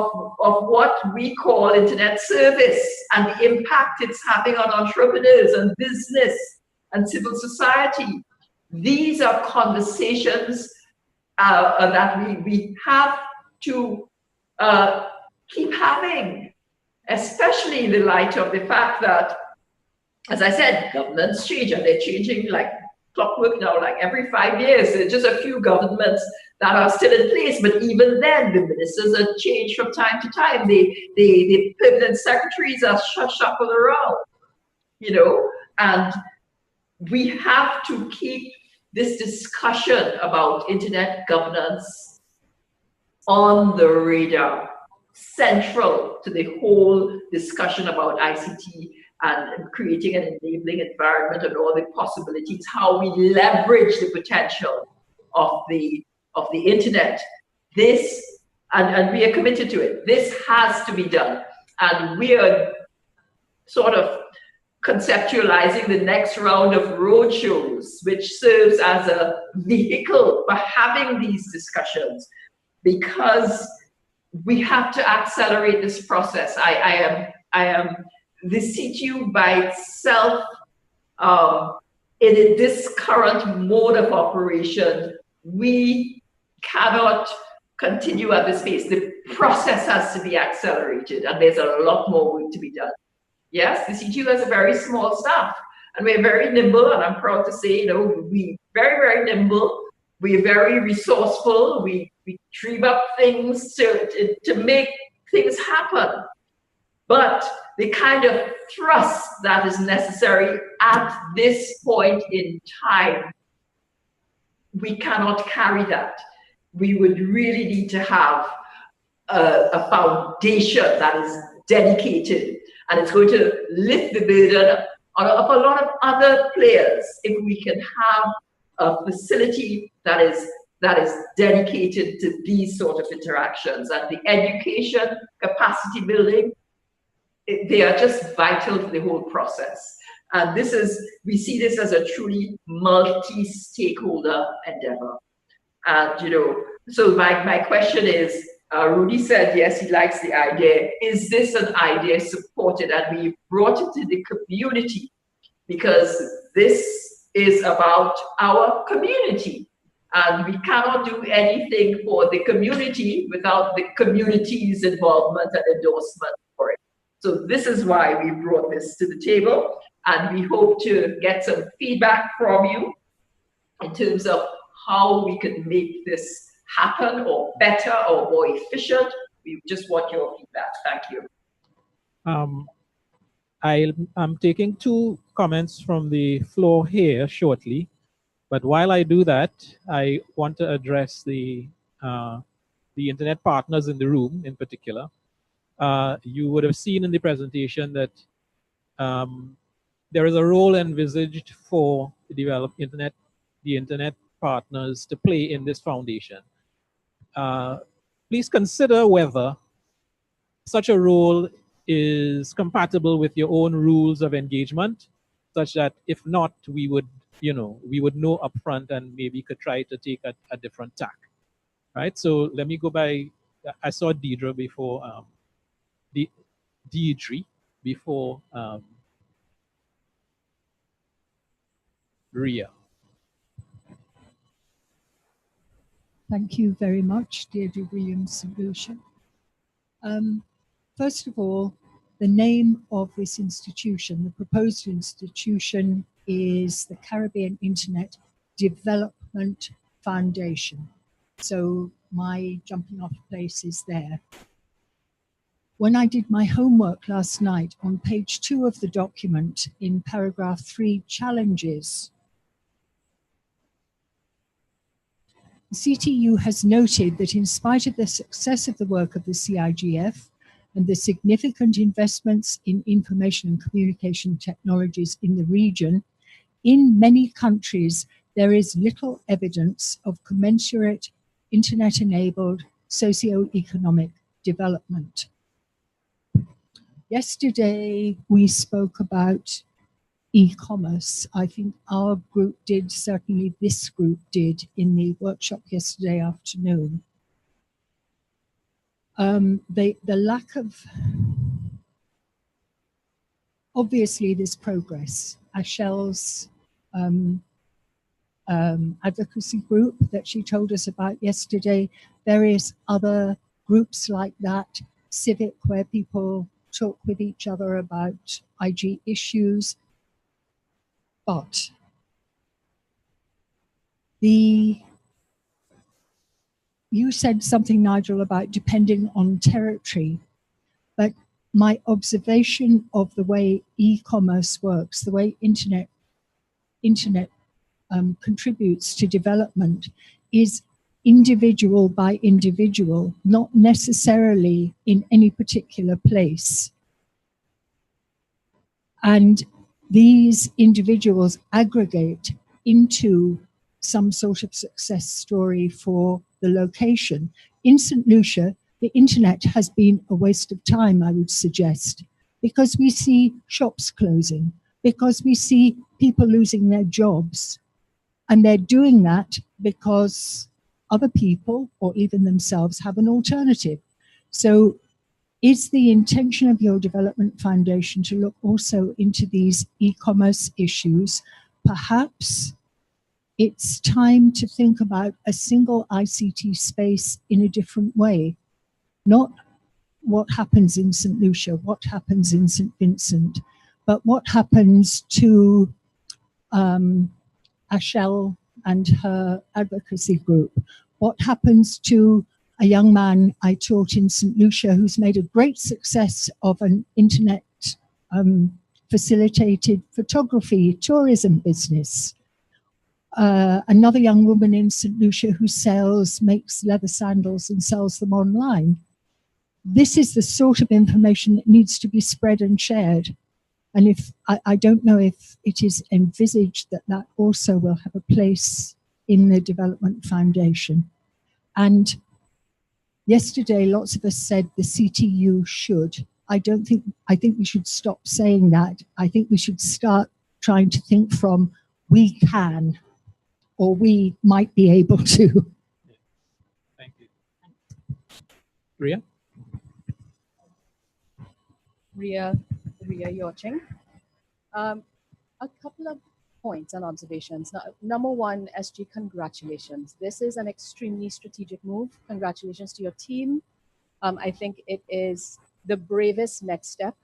what we call internet service and the impact it's having on entrepreneurs and business and civil society. These are conversations that we have to keep having, especially in the light of the fact that, as I said, governments change and they're changing like clockwork now, like every 5 years. There's just a few governments that are still in place, but even then, the ministers are changed from time to time. The permanent secretaries are shuffled around, you know, and we have to keep this discussion about internet governance on the radar, central to the whole discussion about ICT and creating an enabling environment and all the possibilities, how we leverage the potential of the internet. This, and we are committed to it, this has to be done. And we are sort of conceptualizing the next round of roadshows, which serves as a vehicle for having these discussions, because we have to accelerate this process. I am the CTU by itself, in this current mode of operation, we cannot continue at this pace. The process has to be accelerated, and there's a lot more work to be done. Yes, the CTU has a very small staff, and we're very nimble, and I'm proud to say, you know, we're very, very nimble. We're very resourceful. We dream up things to make things happen. But the kind of thrust that is necessary at this point in time we cannot carry that. We would really need to have a foundation that is dedicated, and it's going to lift the burden of a lot of other players if we can have a facility that is dedicated to these sort of interactions. And the education, capacity building, they are just vital to the whole process. And we see this as a truly multi-stakeholder endeavor. And, so my question is, Rudy said, yes, he likes the idea. Is this an idea supported? And we brought it to the community because this is about our community. And we cannot do anything for the community without the community's involvement and endorsement for it. So this is why we brought this to the table. And we hope to get some feedback from you in terms of how we can make this happen or better or more efficient. We just want your feedback. Thank you. I'm taking 2 comments from the floor here shortly, but while I do that, I want to address the internet partners in the room in particular. You would have seen in the presentation that there is a role envisaged for the internet partners to play in this foundation. Please consider whether such a role is compatible with your own rules of engagement, such that if not, we would know upfront and maybe could try to take a different tack, right? So let me go by. I saw Deidre before, Deidre before Ria. Thank you very much, Deirdre Williams Solution. First of all, the name of this institution, the proposed institution, is the Caribbean Internet Development Foundation. So my jumping off place is there. When I did my homework last night, on page 2 of the document, in paragraph 3, challenges, the CTU has noted that in spite of the success of the work of the CIDF and the significant investments in information and communication technologies in the region, in many countries, there is little evidence of commensurate internet-enabled socio-economic development. Yesterday, we spoke about e-commerce. I think our group did, certainly this group did, in the workshop yesterday afternoon. The lack of, obviously there's progress. Ashel's advocacy group that she told us about yesterday, various other groups like that, Civic, where people talk with each other about IG issues. But you said something, Nigel, about depending on territory, but my observation of the way e-commerce works, the way internet contributes to development, is individual by individual, not necessarily in any particular place. And these individuals aggregate into some sort of success story for the location. In St. Lucia, the internet has been a waste of time, I would suggest, because we see shops closing, because we see people losing their jobs. And they're doing that because other people, or even themselves, have an alternative. So is the intention of your development foundation to look also into these e-commerce issues? Perhaps it's time to think about a single ICT space in a different way. Not what happens in St. Lucia, what happens in St. Vincent, but what happens to Ashel and her advocacy group. What happens to a young man I taught in St. Lucia who's made a great success of an internet facilitated photography tourism business? another young woman in St. Lucia who makes leather sandals and sells them online. This is the sort of information that needs to be spread and shared. And if I don't know if it is envisaged that that also will have a place in the Development Foundation. And yesterday, lots of us said the CTU should. I think we should stop saying that. I think we should start trying to think from we can, or we might be able to. Thank you. Ria? Ria Yorching. A couple of points and observations. Number one, SG, congratulations. This is an extremely strategic move. Congratulations to your team. I think it is the bravest next step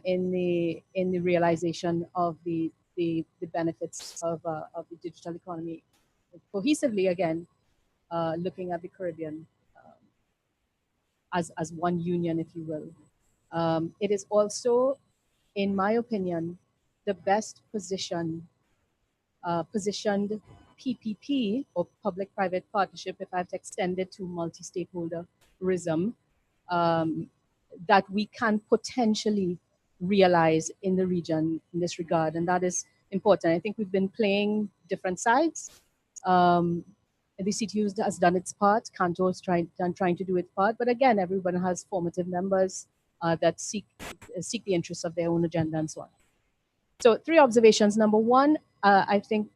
in the realization of the benefits of the digital economy cohesively. Again, looking at the Caribbean as one union, if you will. It is also, in my opinion, the best positioned PPP, or public-private partnership, if I have to extend it to multi-stakeholderism, that we can potentially realize in the region in this regard. And that is important. I think we've been playing different sides. The CTU has done its part. Canto is trying to do its part. But again, everyone has formative members that seek the interests of their own agenda and so on. So 3 observations. Number one, I think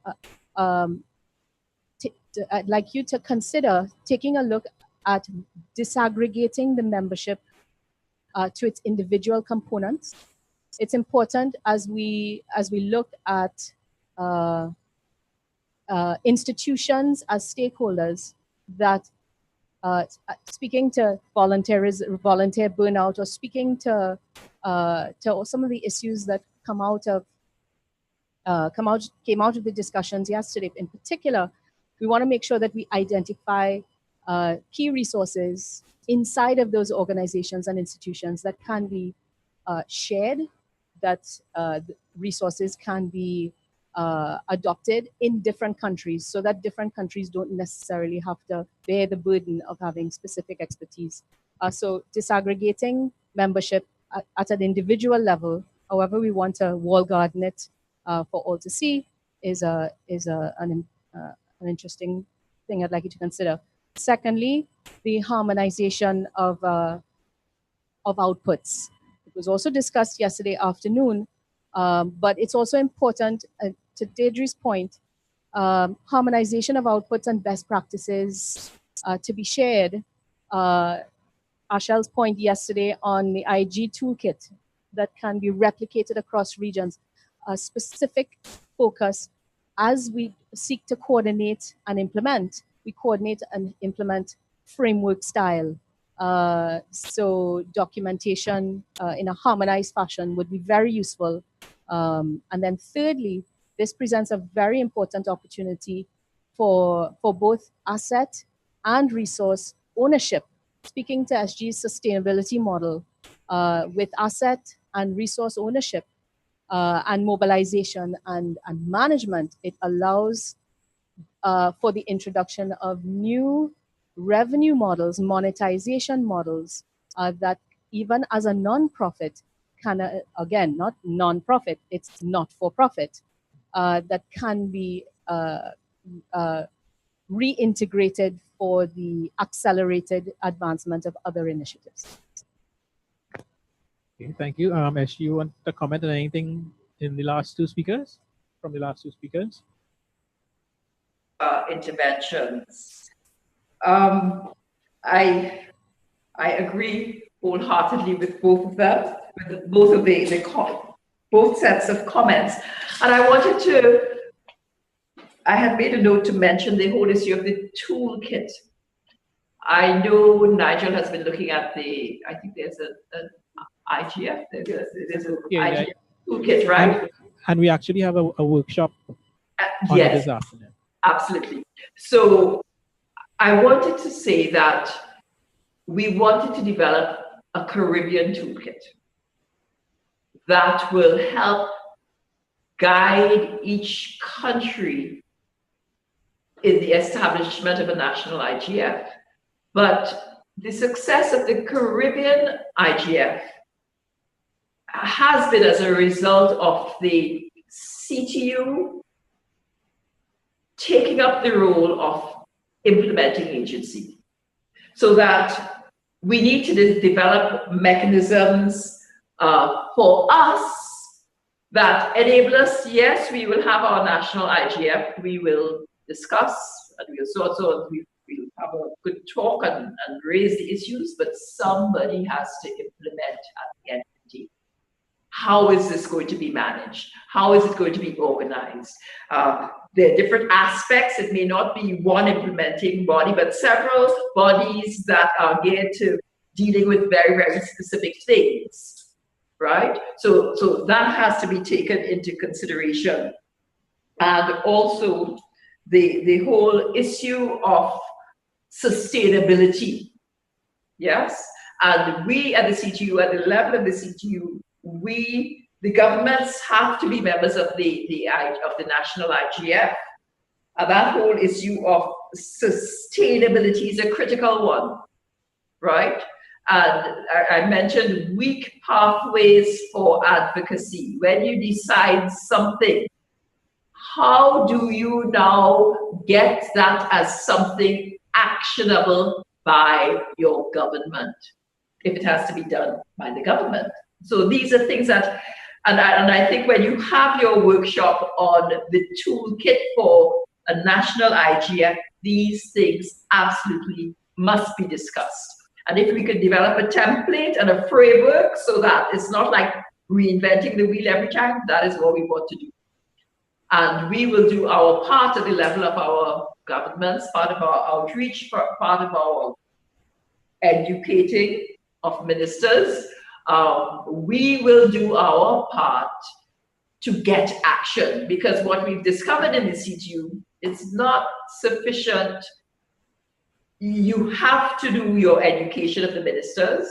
I'd like you to consider taking a look at disaggregating the membership to its individual components. It's important as we look at institutions as stakeholders that speaking to volunteer burnout, or speaking to some of the issues that came out of the discussions yesterday. In particular, we want to make sure that we identify key resources inside of those organizations and institutions that can be shared, that resources can be adopted in different countries, so that different countries don't necessarily have to bear the burden of having specific expertise. So disaggregating membership at an individual level, however we want to wall garden it for all to see, is an interesting thing I'd like you to consider. Secondly, the harmonization of outputs. It was also discussed yesterday afternoon, but it's also important, to Deirdre's point, harmonization of outputs and best practices to be shared. Ashel's point yesterday on the IG toolkit that can be replicated across regions, a specific focus as we seek to coordinate and implement. We coordinate and implement framework style. So documentation in a harmonized fashion would be very useful. And then thirdly, this presents a very important opportunity for both asset and resource ownership. Speaking to SG's sustainability model, with asset and resource ownership and mobilization and management, it allows for the introduction of new revenue models, monetization models that even as a non-profit can, again, not non-profit, it's not for profit, that can be reintegrated for the accelerated advancement of other initiatives. Okay, thank you. Ash, you want to comment on anything in the last 2 speakers? From the last 2 speakers? Interventions. I agree wholeheartedly with both of them, with both of both sets of comments. And I had made a note to mention the whole issue of the toolkit. I know Nigel has been looking at I think there's an IGF, there's an IGF toolkit, right? And we actually have a workshop on yes, this afternoon. Absolutely. So I wanted to say that we wanted to develop a Caribbean toolkit that will help guide each country in the establishment of a national IGF. But the success of the Caribbean IGF has been as a result of the CTU taking up the role of implementing agency, so that we need to develop mechanisms for us that enable us. Yes, we will have our national IGF, we will discuss and we'll have a good talk and raise the issues, but somebody has to implement at the end of the day. How is this going to be managed? How is it going to be organized? There are different aspects. It may not be one implementing body, but several bodies that are geared to dealing with very, very specific things, right? So that has to be taken into consideration. And also the whole issue of sustainability, yes? And we at the CTU, at the level of the CTU, the governments have to be members of the national IGF. And that whole issue of sustainability is a critical one, right? And I mentioned weak pathways for advocacy. When you decide something, how do you now get that as something actionable by your government, if it has to be done by the government? So these are things that, and I think when you have your workshop on the toolkit for a national IGF, these things absolutely must be discussed. And if we could develop a template and a framework so that it's not like reinventing the wheel every time, that is what we want to do. And we will do our part at the level of our governments, part of our outreach, part of our educating of ministers. We will do our part to get action, because what we've discovered in the CTU, it's not sufficient. You have to do your education of the ministers.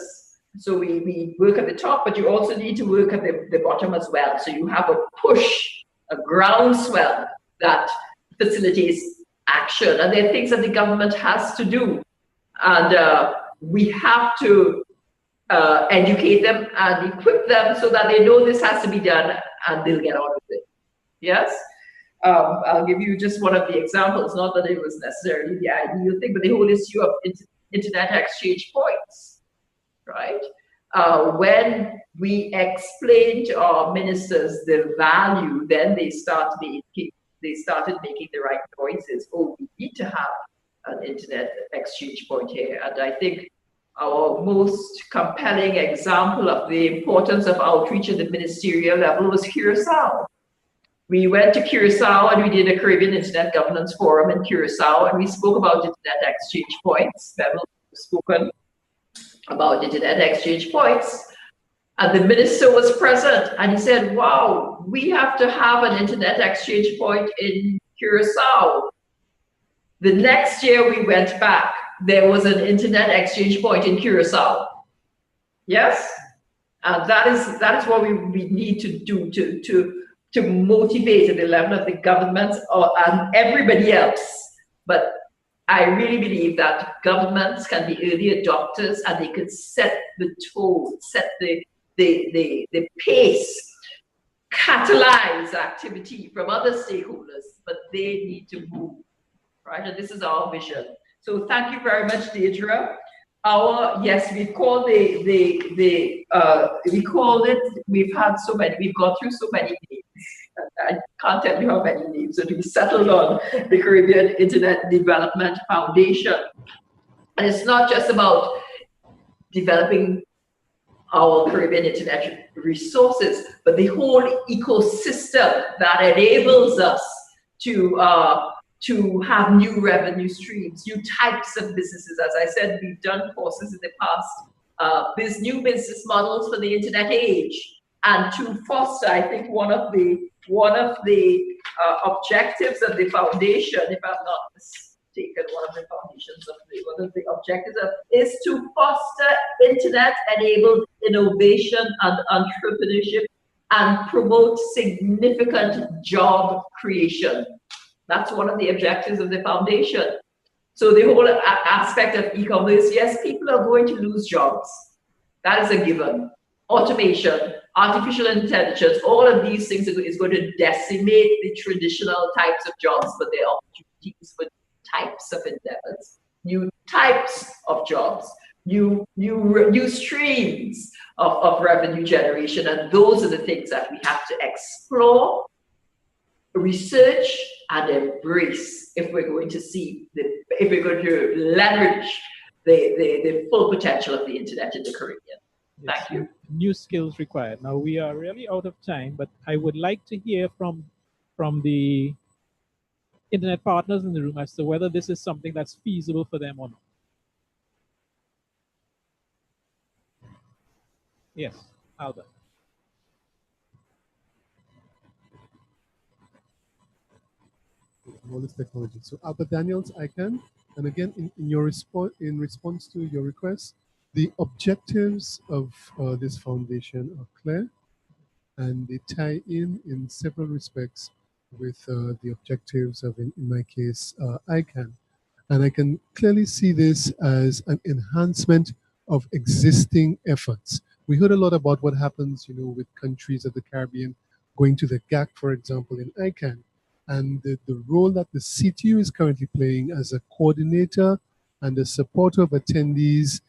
So we work at the top, but you also need to work at the bottom as well. So you have a push, a groundswell that facilitates action. And there are things that the government has to do. And we have to educate them and equip them so that they know this has to be done and they'll get on with it. Yes? I'll give you just one of the examples, not that it was necessarily the ideal thing, but the whole issue of internet exchange points, right? When we explain to our ministers the value, then they started making the right choices. Oh, we need to have an internet exchange point here. And I think our most compelling example of the importance of outreach at the ministerial level was Curacao. We went to Curacao and we did a Caribbean Internet Governance Forum in Curacao, and we spoke about internet exchange points. Memo spoken about internet exchange points. And the minister was present and he said, wow, we have to have an internet exchange point in Curacao. The next year we went back, there was an internet exchange point in Curacao. Yes? And that is what we need to do to motivate at the level of the government and everybody else. But I really believe that governments can be early adopters and they can set the tone, set the pace, catalyze activity from other stakeholders, but they need to move, right? And this is our vision. So thank you very much, Deidre. Yes, we called we've had so many, we've gone through so many names. I can't tell you how many names that we settled on the Caribbean Internet Development Foundation. And it's not just about developing our Caribbean internet resources, but the whole ecosystem that enables us to have new revenue streams, new types of businesses. As I said, we've done courses in the past, new business models for the internet age, and to foster, I think one of the objectives of the foundation, if I'm not mistaken, one of the objectives is to foster internet-enabled innovation and entrepreneurship and promote significant job creation. That's one of the objectives of the foundation. So the whole aspect of e-commerce, yes, people are going to lose jobs. That is a given. Automation, artificial intelligence, all of these things is going to decimate the traditional types of jobs, but there are opportunities for types of endeavors, new types of jobs, new streams of revenue generation, and those are the things that we have to explore, research, and embrace if we're going to see if we're going to leverage the full potential of the internet in the Caribbean. Yes, Thank you. New skills required. Now we are really out of time, but I would like to hear from the internet partners in the room as to whether this is something that's feasible for them or not. Yes, Albert. Knowledge technology. So Albert Daniels, ICANN, and again in response to your request, the objectives of this foundation are clear, and they tie in several respects with the objectives of, in my case, ICANN. And I can clearly see this as an enhancement of existing efforts. We heard a lot about what happens, with countries of the Caribbean going to the GAC, for example, in ICANN. And the role that the CTU is currently playing as a coordinator and a supporter of attendees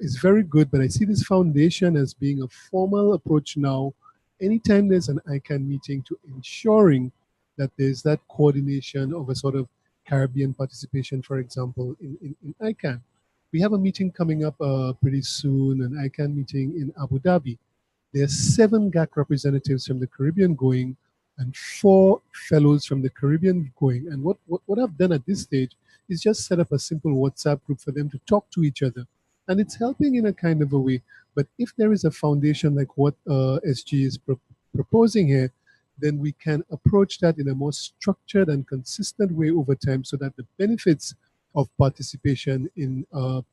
is very good. But I see this foundation as being a formal approach now. Anytime there's an ICANN meeting, to ensuring that there's that coordination of a sort of Caribbean participation, for example, in ICANN. We have a meeting coming up pretty soon, an ICANN meeting in Abu Dhabi. There are 7 GAC representatives from the Caribbean going and 4 fellows from the Caribbean going. And what I've done at this stage is just set up a simple WhatsApp group for them to talk to each other. And it's helping in a kind of a way. But if there is a foundation like what SG is proposing here, then we can approach that in a more structured and consistent way over time so that the benefits of participation in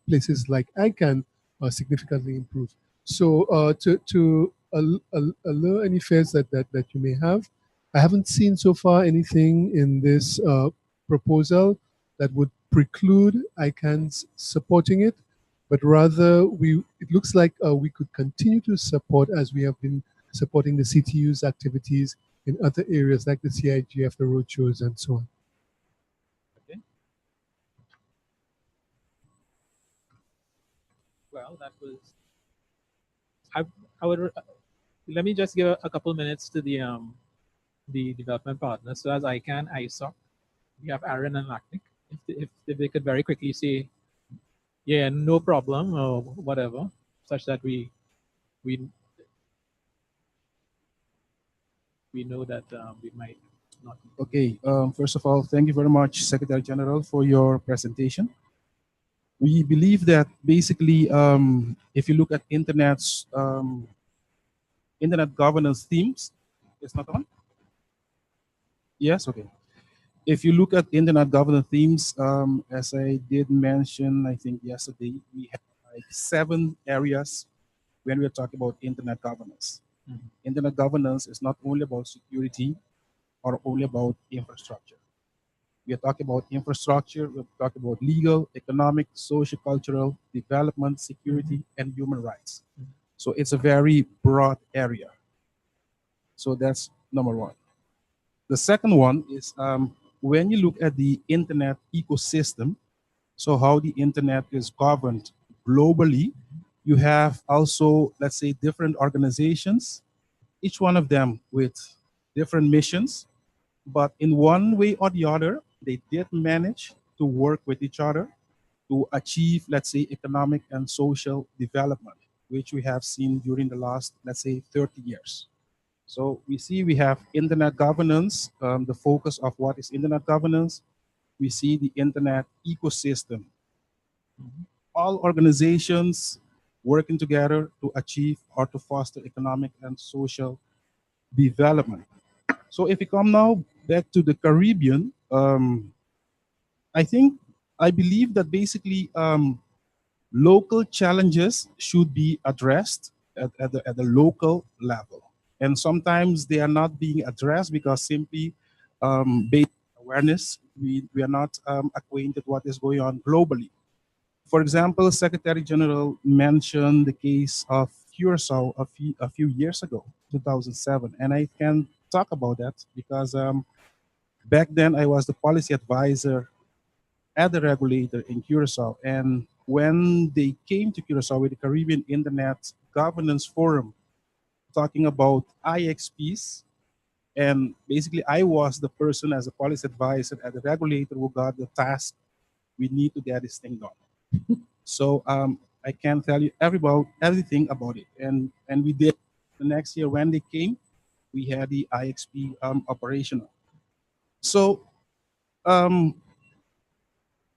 places like ICANN are significantly improved. So to allure any fears that you may have, I haven't seen so far anything in this proposal that would preclude ICANN's supporting it, but rather it looks like we could continue to support as we have been supporting the CTU's activities in other areas like the CIDF, the roadshows, and so on. Okay. Well, that was. I would let me just give a couple minutes to the development partners. So as ICANN, ISOC, we have Aaron and Lactic. If they could very quickly say, yeah, no problem or whatever, such that we know that we might not. Okay, first of all, thank you very much, Secretary General, for your presentation. We believe that basically, if you look at internet governance themes, it's not on? Yes, okay. If you look at internet governance themes, as I did mention, I think yesterday, we have like 7 areas when we're talking about internet governance. Mm-hmm. Internet governance is not only about security or only about infrastructure. We are talking about infrastructure, we're talking about legal, economic, social, cultural, development, security, mm-hmm. and human rights. Mm-hmm. So it's a very broad area. So that's number 1. The second one is when you look at the internet ecosystem, so how the internet is governed globally, you have also, let's say, different organizations, each one of them with different missions, but in one way or the other, they did manage to work with each other to achieve, let's say, economic and social development, which we have seen during the last, let's say, 30 years. So we see we have internet governance, the focus of what is internet governance. We see the internet ecosystem. Mm-hmm. All organizations working together to achieve or to foster economic and social development. So if we come now back to the Caribbean, I believe that basically local challenges should be addressed at the local level. And sometimes they are not being addressed because simply based on awareness. We are not acquainted what is going on globally. For example, Secretary General mentioned the case of Curacao a few years ago, 2007, and I can talk about that because back then I was the policy advisor at the regulator in Curacao, and when they came to Curacao with the Caribbean Internet Governance Forum, talking about IXPs, and basically I was the person as a policy advisor at the regulator who got the task, we need to get this thing done. So I can tell you everything about it. And we did. The next year when they came, we had the IXP operational. So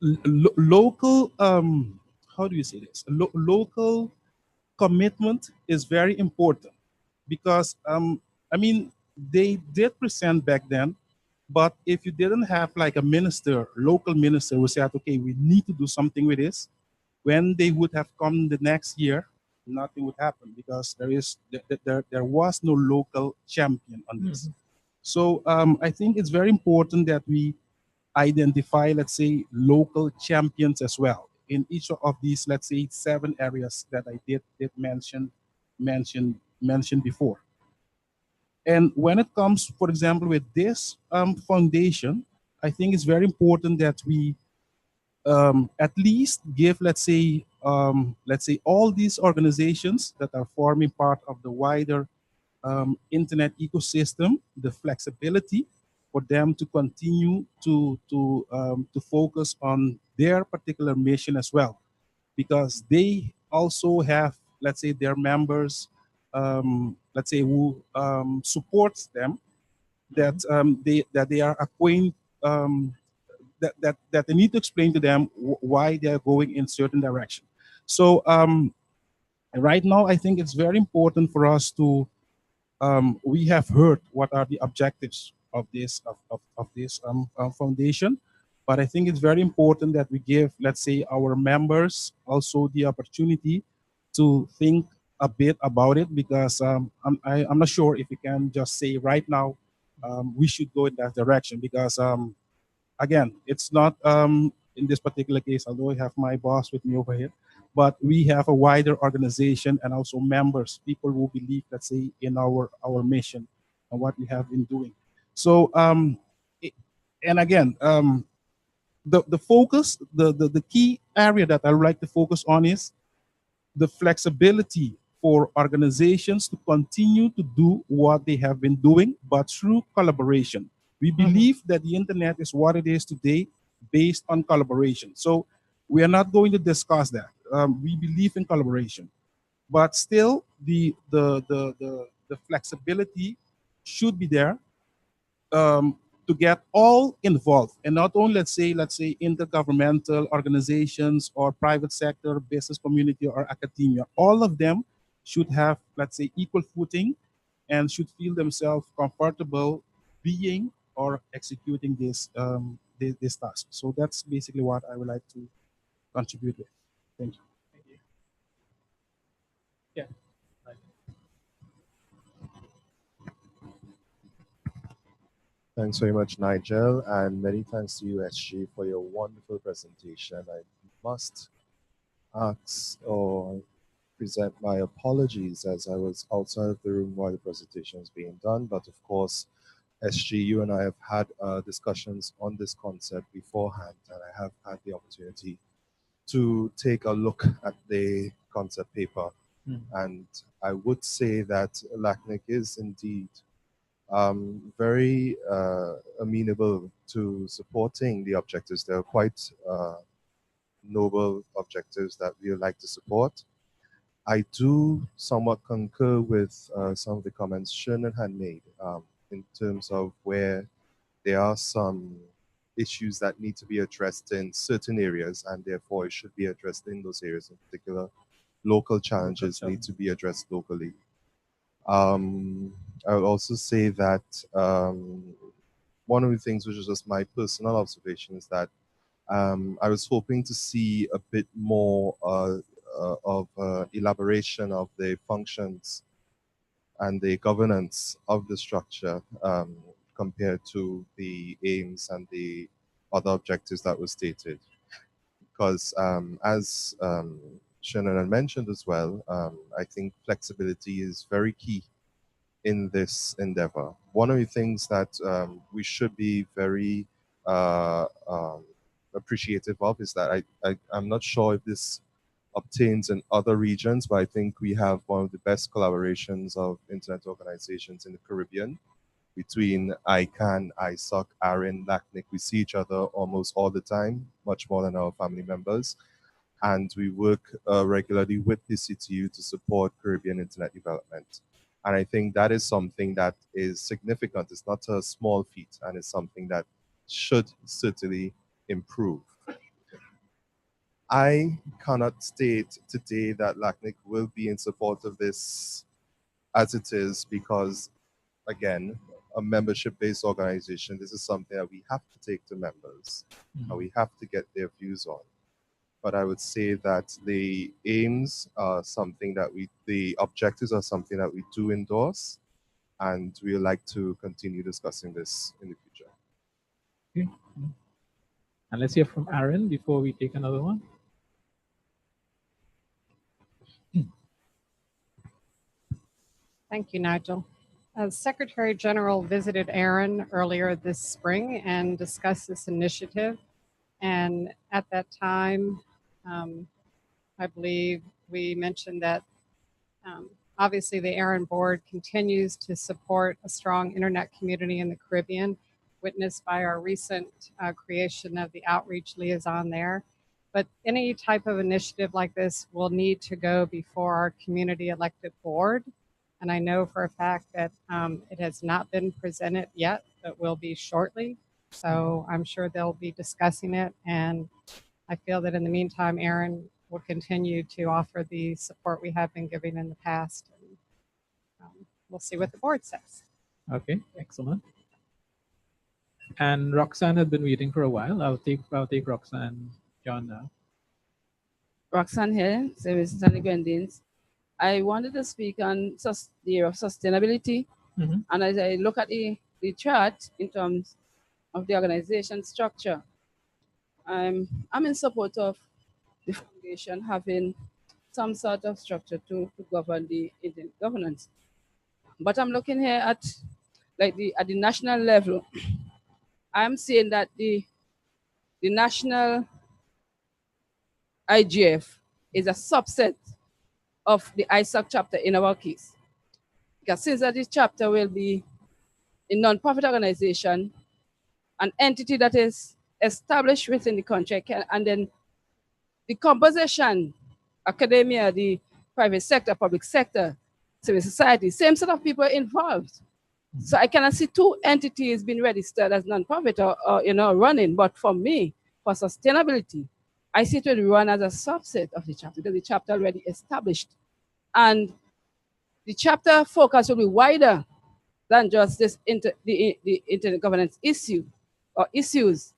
local, how do you say this? Local commitment is very important because, I mean, they did present back then, but if you didn't have like a minister, local minister who said, okay, we need to do something with this, when they would have come the next year, nothing would happen because there was no local champion on this. So I think it's very important that we identify, let's say, local champions as well in each of these, let's say, 7 areas that I did mention before. And when it comes, for example, with this foundation, I think it's very important that we at least give, let's say, all these organizations that are forming part of the wider internet ecosystem, the flexibility for them to continue to focus on their particular mission as well, because they also have, let's say, their members, let's say, who supports them, that they are acquainted. That they need to explain to them why they are going in certain direction. So right now, I think it's very important for us to, we have heard what are the objectives of this foundation, but I think it's very important that we give, let's say, our members also the opportunity to think a bit about it, because I'm not sure if we can just say right now we should go in that direction, because again, it's not in this particular case, although I have my boss with me over here, but we have a wider organization and also members, people who believe, let's say, in our mission and what we have been doing. So, and again, the focus, the key area that I would like to focus on is the flexibility for organizations to continue to do what they have been doing, but through collaboration. We believe that the internet is what it is today based on collaboration. So we are not going to discuss that. We believe in collaboration, but still the flexibility should be there to get all involved, and not only, let's say intergovernmental organizations or private sector, business community, or academia. All of them should have, let's say, equal footing and should feel themselves comfortable being or executing this task. So that's basically what I would like to contribute with. Thank you. Thank you. Yeah. Thanks very much, Nigel, and many thanks to you, SG, for your wonderful presentation. I must ask or present my apologies, as I was outside of the room while the presentation was being done. But of course, SG, you and I have had discussions on this concept beforehand, and I have had the opportunity to take a look at the concept paper. And I would say that LACNIC is indeed very amenable to supporting the objectives. They are quite noble objectives that we would like to support. I do somewhat concur with some of the comments Sherman had made in terms of where there are some issues that need to be addressed in certain areas, and therefore it should be addressed in those areas. In particular, local challenges need to be addressed locally. I would also say that one of the things, which is just my personal observation, is that I was hoping to see a bit more of elaboration of the functions and the governance of the structure. compared to the aims and the other objectives that were stated. Because as Shannon had mentioned as well, I think flexibility is very key in this endeavor. One of the things that we should be very appreciative of is that I'm not sure if this obtains in other regions, but I think we have one of the best collaborations of internet organizations in the Caribbean between ICANN, ISOC, ARIN, LACNIC. We see each other almost all the time, much more than our family members. And we work regularly with the CTU to support Caribbean internet development. And I think that is something that is significant. It's not a small feat, and it's something that should certainly improve. I cannot state today that LACNIC will be in support of this as it is because, again, a membership-based organization, this is something that we have to take to members and we have to get their views on. But I would say that the aims are something that the objectives are something that we do endorse, and we would like to continue discussing this in the future. Okay. And let's hear from Aaron before we take another one. Thank you, Nigel. Secretary General visited Aaron earlier this spring and discussed this initiative. And at that time, I believe we mentioned that obviously the Aaron board continues to support a strong internet community in the Caribbean, witnessed by our recent creation of the outreach liaison there. But any type of initiative like this will need to go before our community elected board. And I know for a fact that it has not been presented yet, but will be shortly. So I'm sure they'll be discussing it. And I feel that in the meantime, Aaron will continue to offer the support we have been giving in the past. And, we'll see what the board says. Okay, excellent. And Roxanne had been waiting for a while. I'll take Roxanne John now. Roxanne here, Services and Gwendins. I wanted to speak on the area of sustainability. And as I look at the chart in terms of the organization structure, I'm in support of the foundation having some sort of structure to govern the internet governance. But I'm looking here at the national level. I'm seeing that the national IGF is a subset of the ISOC chapter in our case. Because since that this chapter will be a non-profit organization, an entity that is established within the country, and then the composition, academia, the private sector, public sector, civil society, same set of people involved. So I cannot see two entities being registered as non-profit or running. But for me, for sustainability, I see it will run as a subset of the chapter because the chapter already established. And the chapter focus will be wider than just this the internet governance issue or issues,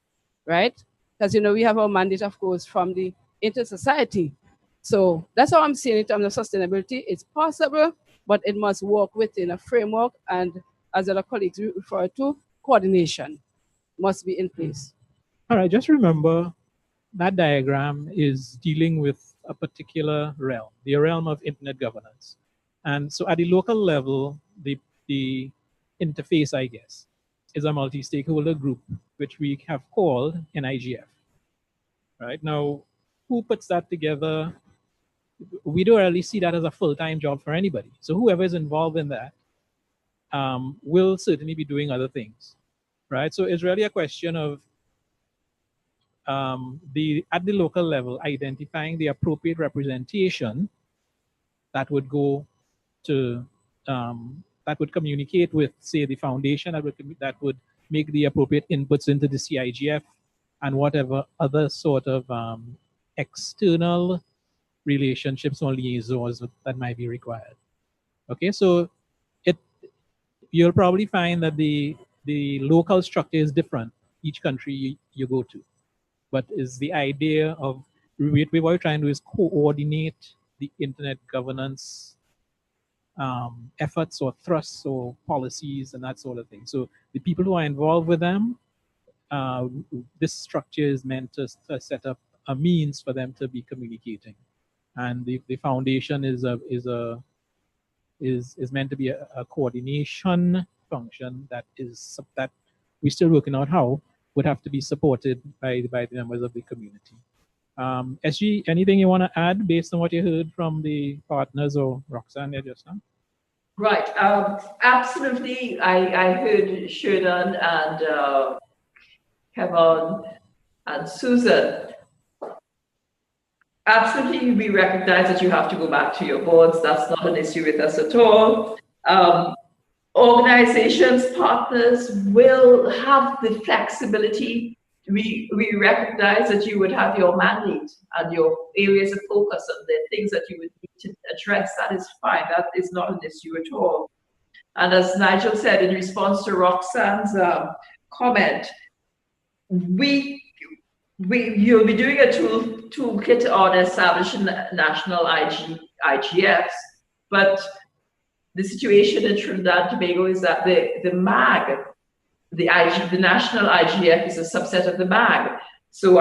right? Because we have our mandate, of course, from the inter-society. So that's how I'm seeing it in terms of sustainability. It's possible, but it must work within a framework, and as other colleagues refer to, coordination must be in place. All right, just remember that diagram is dealing with a particular realm, the realm of internet governance. And so at the local level, the interface, I guess, is a multi-stakeholder group, which we have called NIGF. Right? Now, who puts that together? We don't really see that as a full-time job for anybody. So whoever is involved in that will certainly be doing other things. Right? So it's really a question of at the local level, identifying the appropriate representation that would go to, that would communicate with, say, the foundation, that would make the appropriate inputs into the CIGF and whatever other sort of external relationships or liaisons that might be required. Okay, so you'll probably find that the local structure is different each country you go to. But is the idea of what we're trying to do is coordinate the internet governance efforts or thrusts or policies and that sort of thing. So the people who are involved with them, this structure is meant to set up a means for them to be communicating. And the foundation is meant to be a coordination function that we're still working out how would have to be supported by the members of the community. SG, anything you want to add based on what you heard from the partners or Roxanne there just now? Right, absolutely. I heard Sheridan and Kevin and Susan. Absolutely, we recognize that you have to go back to your boards. That's not an issue with us at all. Organizations, partners will have the flexibility. We recognize that you would have your mandate and your areas of focus and the things that you would need to address. That is fine. That is not an issue at all. And as Nigel said in response to Roxanne's comment, you'll be doing a toolkit on establishing national IGFs, but the situation in Trinidad and Tobago is that the MAG, the national IGF is a subset of the MAG. So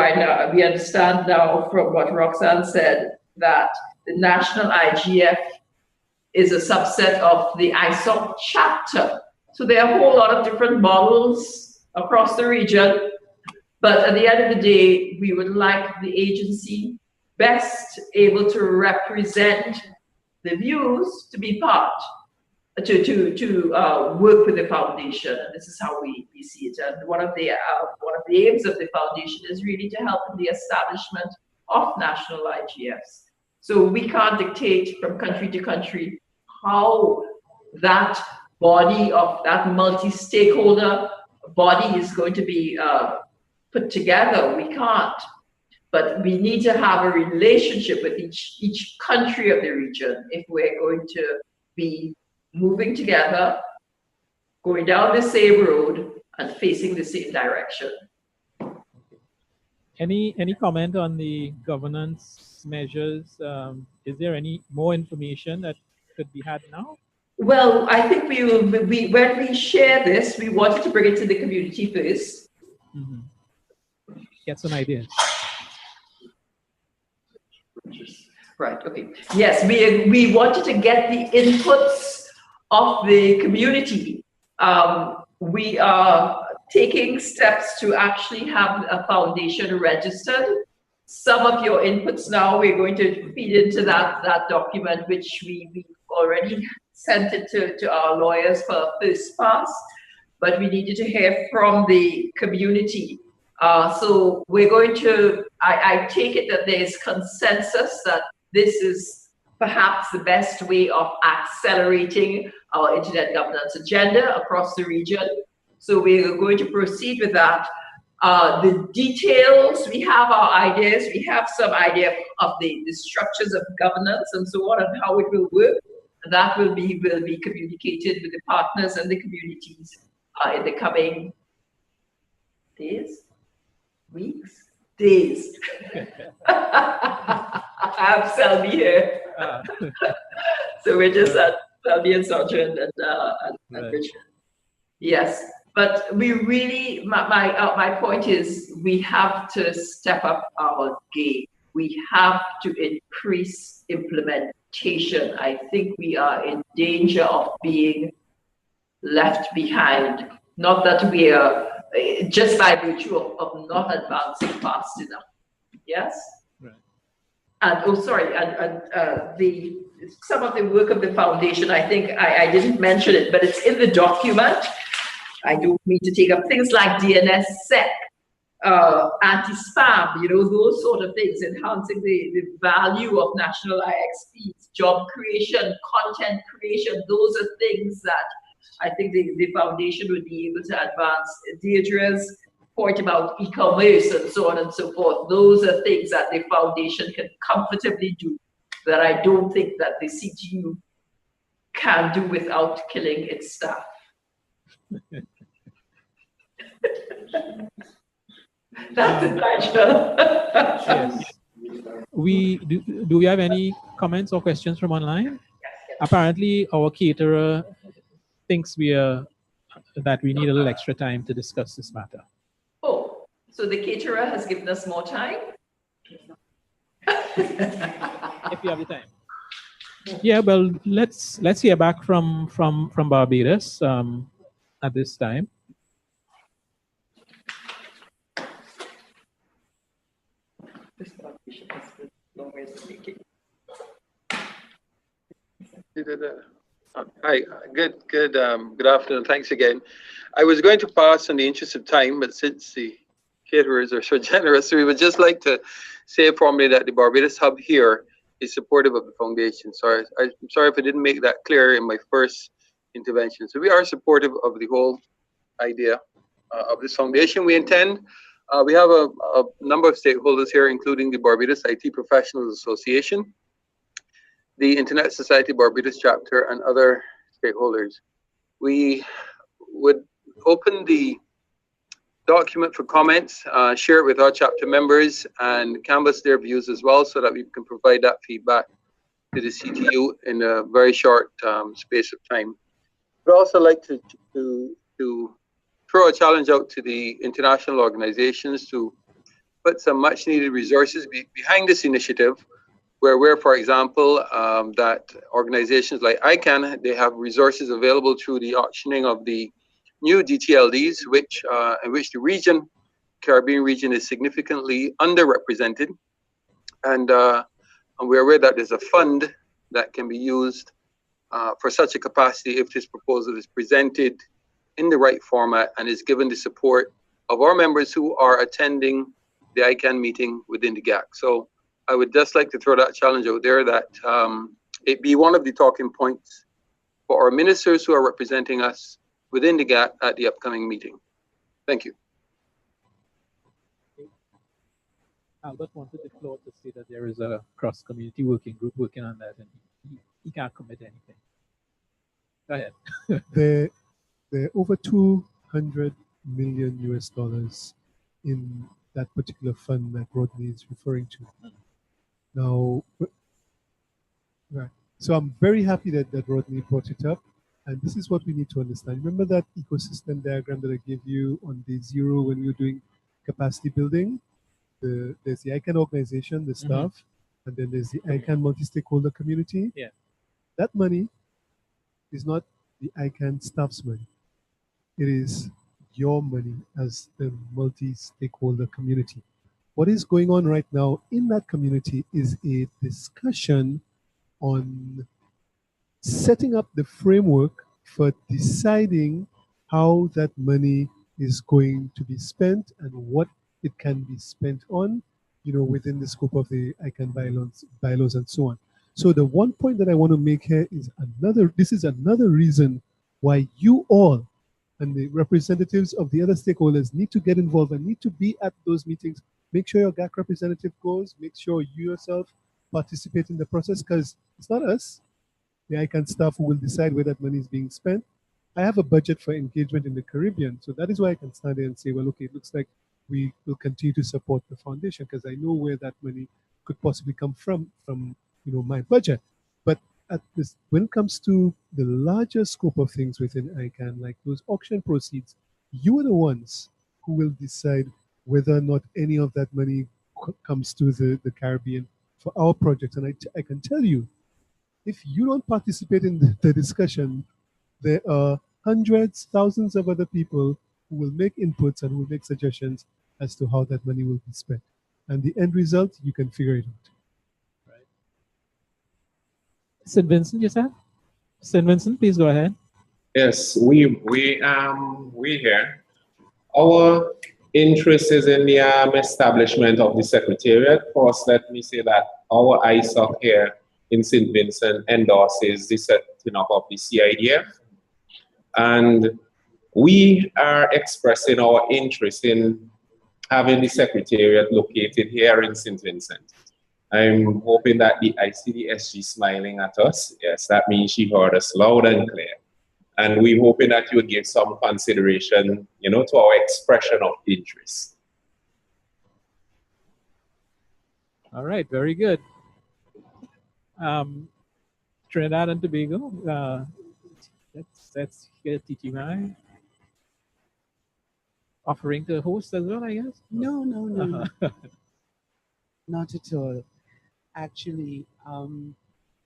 we understand now from what Roxanne said that the national IGF is a subset of the ISOC chapter. So there are a whole lot of different models across the region. But at the end of the day, we would like the agency best able to represent the views to be part, to work with the foundation. And this is how we see it. And one of the aims of the foundation is really to help in the establishment of national IGFs. So we can't dictate from country to country how that body of that multi-stakeholder body is going to be put together. We can't, but we need to have a relationship with each country of the region if we're going to be moving together, going down the same road and facing the same direction. Any comment on the governance measures? Is there any more information that could be had now? Well, I think when we share this, we wanted to bring it to the community first. Mm-hmm. Get some ideas. Right, okay. Yes, we wanted to get the inputs of the community. We are taking steps to actually have a foundation registered. Some of your inputs now, we're going to feed into that document, which we already sent it to our lawyers for first pass, but we needed to hear from the community. So we're going to, I take it that there's consensus that this is perhaps the best way of accelerating our internet governance agenda across the region. So we're going to proceed with that. The details, we have our ideas, we have some idea of the structures of governance and so on and how it will work. That will be communicated with the partners and the communities in the coming days. Weeks? Days. I have Selby here. So we're just at Selby and Sergeant and Richard. Yes, but we really, my point is we have to step up our game. We have to increase implementation. I think we are in danger of being left behind. Not that we are, just by virtue of not advancing fast enough. Yes? Right. And some of the work of the foundation, I think I didn't mention it, but it's in the document. I don't mean to take up things like DNSSEC, anti-spam, those sort of things, enhancing the value of national IXPs, job creation, content creation. Those are things that I think the foundation would be able to advance. Deirdre's point about e-commerce and so on and so forth, those are things that the foundation can comfortably do that I don't think that the CGU can do without killing its staff. That's it, Nigel. Yes. Do we have any comments or questions from online? apparently our caterer thinks that we need a little extra time to discuss this matter. Oh, so the caterer has given us more time? If you have the time. Yeah, well, let's hear back from Barbados at this time. Hi, good afternoon. Thanks again. I was going to pass in the interest of time, but since the caterers are so generous, we would just like to say formally that the Barbados Hub here is supportive of the foundation. So I'm sorry if I didn't make that clear in my first intervention. So we are supportive of the whole idea of this foundation. We intend, we have a number of stakeholders here, including the Barbados IT Professionals Association, the Internet Society Barbados chapter, and other stakeholders. We would open the document for comments, share it with our chapter members, and canvass their views as well, so that we can provide that feedback to the CTU in a very short space of time. We'd also like to throw a challenge out to the international organizations to put some much needed resources behind this initiative, where, for example, that organizations like ICANN, they have resources available through the auctioning of the new DTLDs, in which the Caribbean region is significantly underrepresented. And we're aware that there's a fund that can be used for such a capacity if this proposal is presented in the right format and is given the support of our members who are attending the ICANN meeting within the GAC. So I would just like to throw that challenge out there, that it be one of the talking points for our ministers who are representing us within the GAT at the upcoming meeting. Thank you. Albert wanted the floor to say that there is a cross-community working group working on that, and he can't commit anything. Go ahead. There are over 200 million US dollars in that particular fund that Rodney is referring to. Now, right. So I'm very happy that Rodney brought it up. And this is what we need to understand. Remember that ecosystem diagram that I gave you on day 0 when we were doing capacity building? There's the ICANN organization, the staff, and then there's the ICANN multi-stakeholder community. Yeah. That money is not the ICANN staff's money. It is your money as the multi-stakeholder community. What is going on right now in that community is a discussion on setting up the framework for deciding how that money is going to be spent and what it can be spent on, within the scope of the ICANN bylaws and so on. So the one point that I want to make here is this is another reason why you all and the representatives of the other stakeholders need to get involved and need to be at those meetings. Make sure your GAC representative goes, make sure you yourself participate in the process, because it's not us, the ICANN staff, who will decide where that money is being spent. I have a budget for engagement in the Caribbean, so that is why I can stand there and say, well, okay, it looks like we will continue to support the foundation, because I know where that money could possibly come from my budget. But when it comes to the larger scope of things within ICANN, like those auction proceeds, you are the ones who will decide whether or not any of that money comes to the Caribbean for our project. And I can tell you, if you don't participate in the discussion, there are hundreds, thousands of other people who will make inputs and who will make suggestions as to how that money will be spent. And the end result, you can figure it out. Right. St. Vincent, you said? St. Vincent, please go ahead. Yes, we here. Our interest is in the establishment of the Secretariat. First, let me say that our ISOC here in St. Vincent endorses the setting up of the CIDF. And we are expressing our interest in having the Secretariat located here in St. Vincent. I'm hoping that the ICDSG is smiling at us. Yes, that means she heard us loud and clear. And we're hoping that you would give some consideration, to our expression of interest. All right, very good. Trinidad and Tobago. That's here, TTY. Offering to host as well, I guess? No, no, no, no. Uh-huh. Not at all. Actually,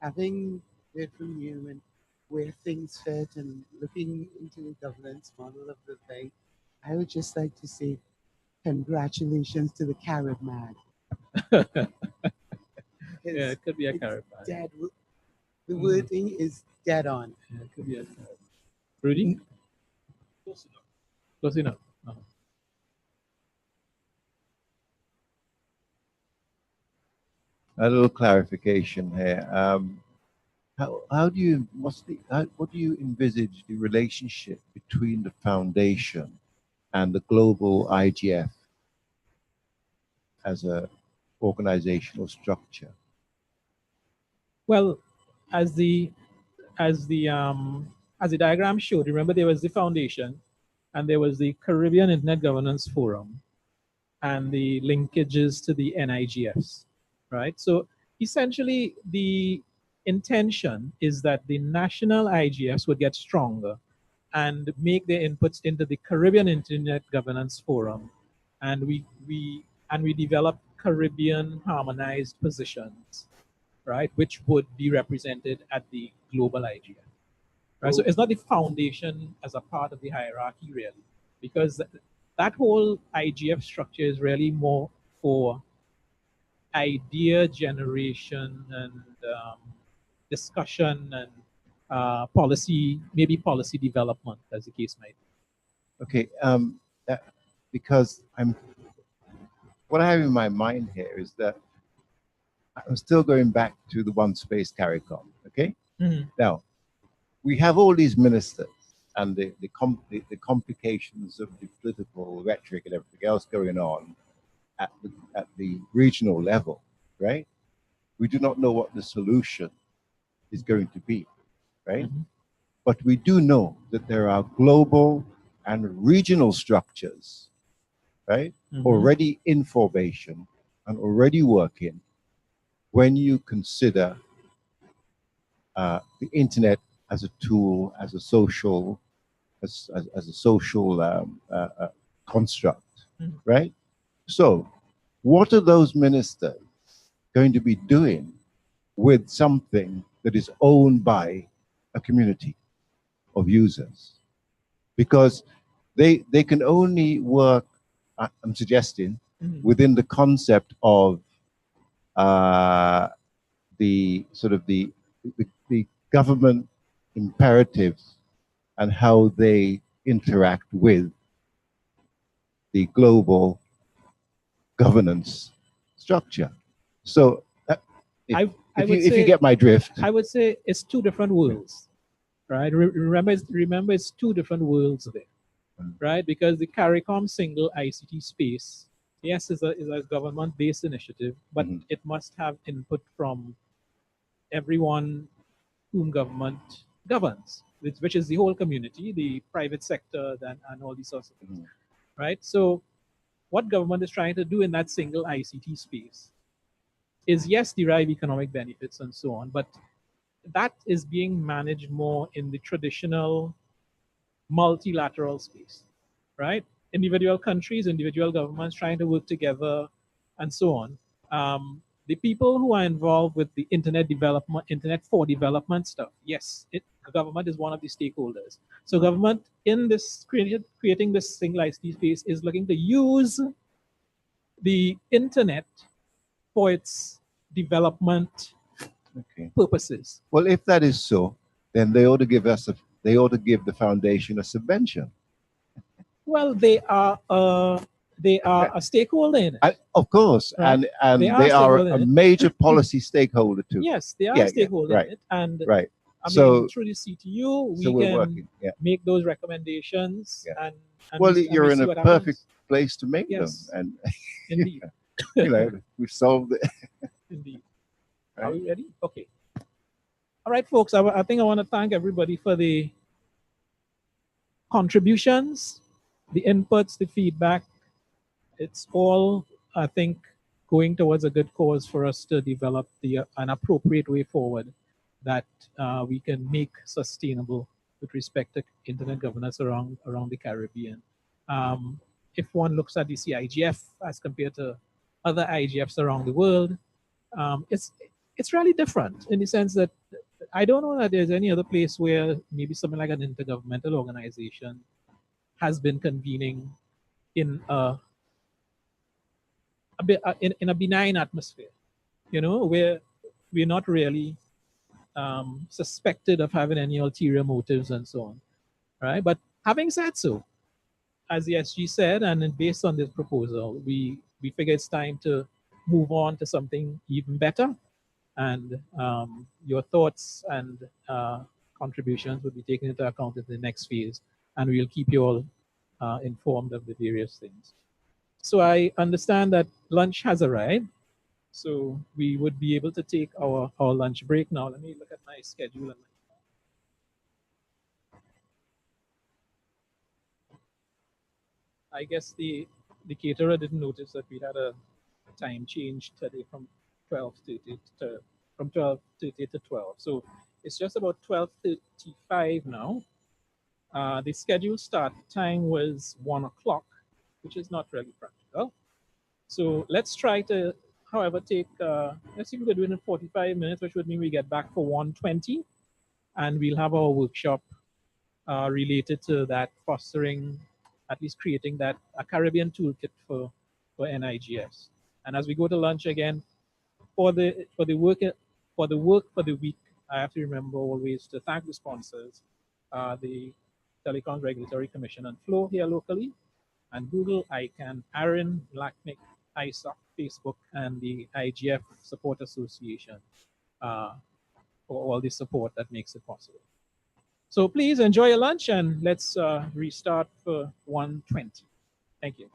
having heard from you and where things fit and looking into the governance model of the bank, I would just like to say congratulations to the Carib man. Yeah, it could be a carrot. Dead. The wording is dead on. Yeah, it could be a carrot. Rudy? Close enough. Close enough. Uh-huh. A little clarification here. How do you what do you envisage the relationship between the foundation and the global IGF as a organizational structure? Well, as the diagram showed, remember there was the foundation and there was the Caribbean Internet Governance Forum and the linkages to the NIGFs, right? So essentially the intention is that the national IGFs would get stronger and make their inputs into the Caribbean Internet Governance Forum, and we develop Caribbean harmonized positions, right, which would be represented at the global IGF. Right? So it's not the foundation as a part of the hierarchy, really, because that whole IGF structure is really more for idea generation and discussion and policy, maybe policy development, as the case might be. Okay, because what I have in my mind here is that I'm still going back to the one space CARICOM, okay? Mm-hmm. Now, we have all these ministers and the complications of the political rhetoric and everything else going on at the regional level, right? We do not know what the solution is going to be, right? Mm-hmm. But we do know that there are global and regional structures, right? Mm-hmm. Already in formation and already working when you consider the internet as a tool, as a social, as a social construct, Mm-hmm. right? So, what are those ministers going to be doing with something that is owned by a community of users? Because they can only work, I'm suggesting, Mm-hmm. within the concept of the sort of the government imperatives and how they interact with the global governance structure. So, if you get my drift, I would say it's two different worlds, right? Remember, it's two different worlds there, right? Because the CARICOM single ICT space, yes, is a government-based initiative, but it must have input from everyone whom government governs, which is the whole community, the private sector, and all these sorts of things, right? So what government is trying to do in that single ICT space is, yes, derive economic benefits and so on, but that is being managed more in the traditional multilateral space, right? Individual countries, individual governments trying to work together and so on. The people who are involved with the internet development, internet for development stuff, yes, government is one of the stakeholders. So government in this creating this single ICT space is looking to use the internet for its development purposes. Well, if that is so, then they ought to give the foundation a subvention. Well, they are a stakeholder in it. Of course, right? and they are a major policy stakeholder too. Yes, they are a stakeholder in it, and right. I mean, through the CTU, we can make those recommendations. And well, you're in a perfect place to make them, and indeed, you know, we've solved it. Indeed. Right. Are we ready? Okay. All right, folks. I think I want to thank everybody for the contributions, the inputs, the feedback. It's all, I think, going towards a good cause for us to develop an appropriate way forward that we can make sustainable with respect to internet governance around the Caribbean. If one looks at the CIDF as compared to other IGFs around the world, it's really different in the sense that I don't know that there's any other place where maybe something like an intergovernmental organization has been convening in a in a benign atmosphere, you know, where we're not really suspected of having any ulterior motives and so on, right? But having said so, as the SG said, and then based on this proposal, we figure it's time to move on to something even better. And your thoughts and contributions will be taken into account in the next phase, and we'll keep you all informed of the various things. So I understand that lunch has arrived, so we would be able to take our lunch break now. Let me look at my schedule. I guess the caterer didn't notice that we had a time change today from 12:30 to 12. So it's just about 12:35 now. The scheduled start time was 1 o'clock, which is not really practical. So let's try to, however, take, let's see if we could do it in 45 minutes, which would mean we get back for 1:20, and we'll have our workshop related to that, fostering, at least creating that a Caribbean toolkit for NIGS. And as we go to lunch again, for the work for the week, I have to remember always to thank the sponsors, the Telecom Regulatory Commission and Flow here locally, and Google, ICANN, ARIN, LACNIC, ISOC, Facebook, and the IGF Support Association for all the support that makes it possible. So please enjoy your lunch, and let's restart for 1:20. Thank you.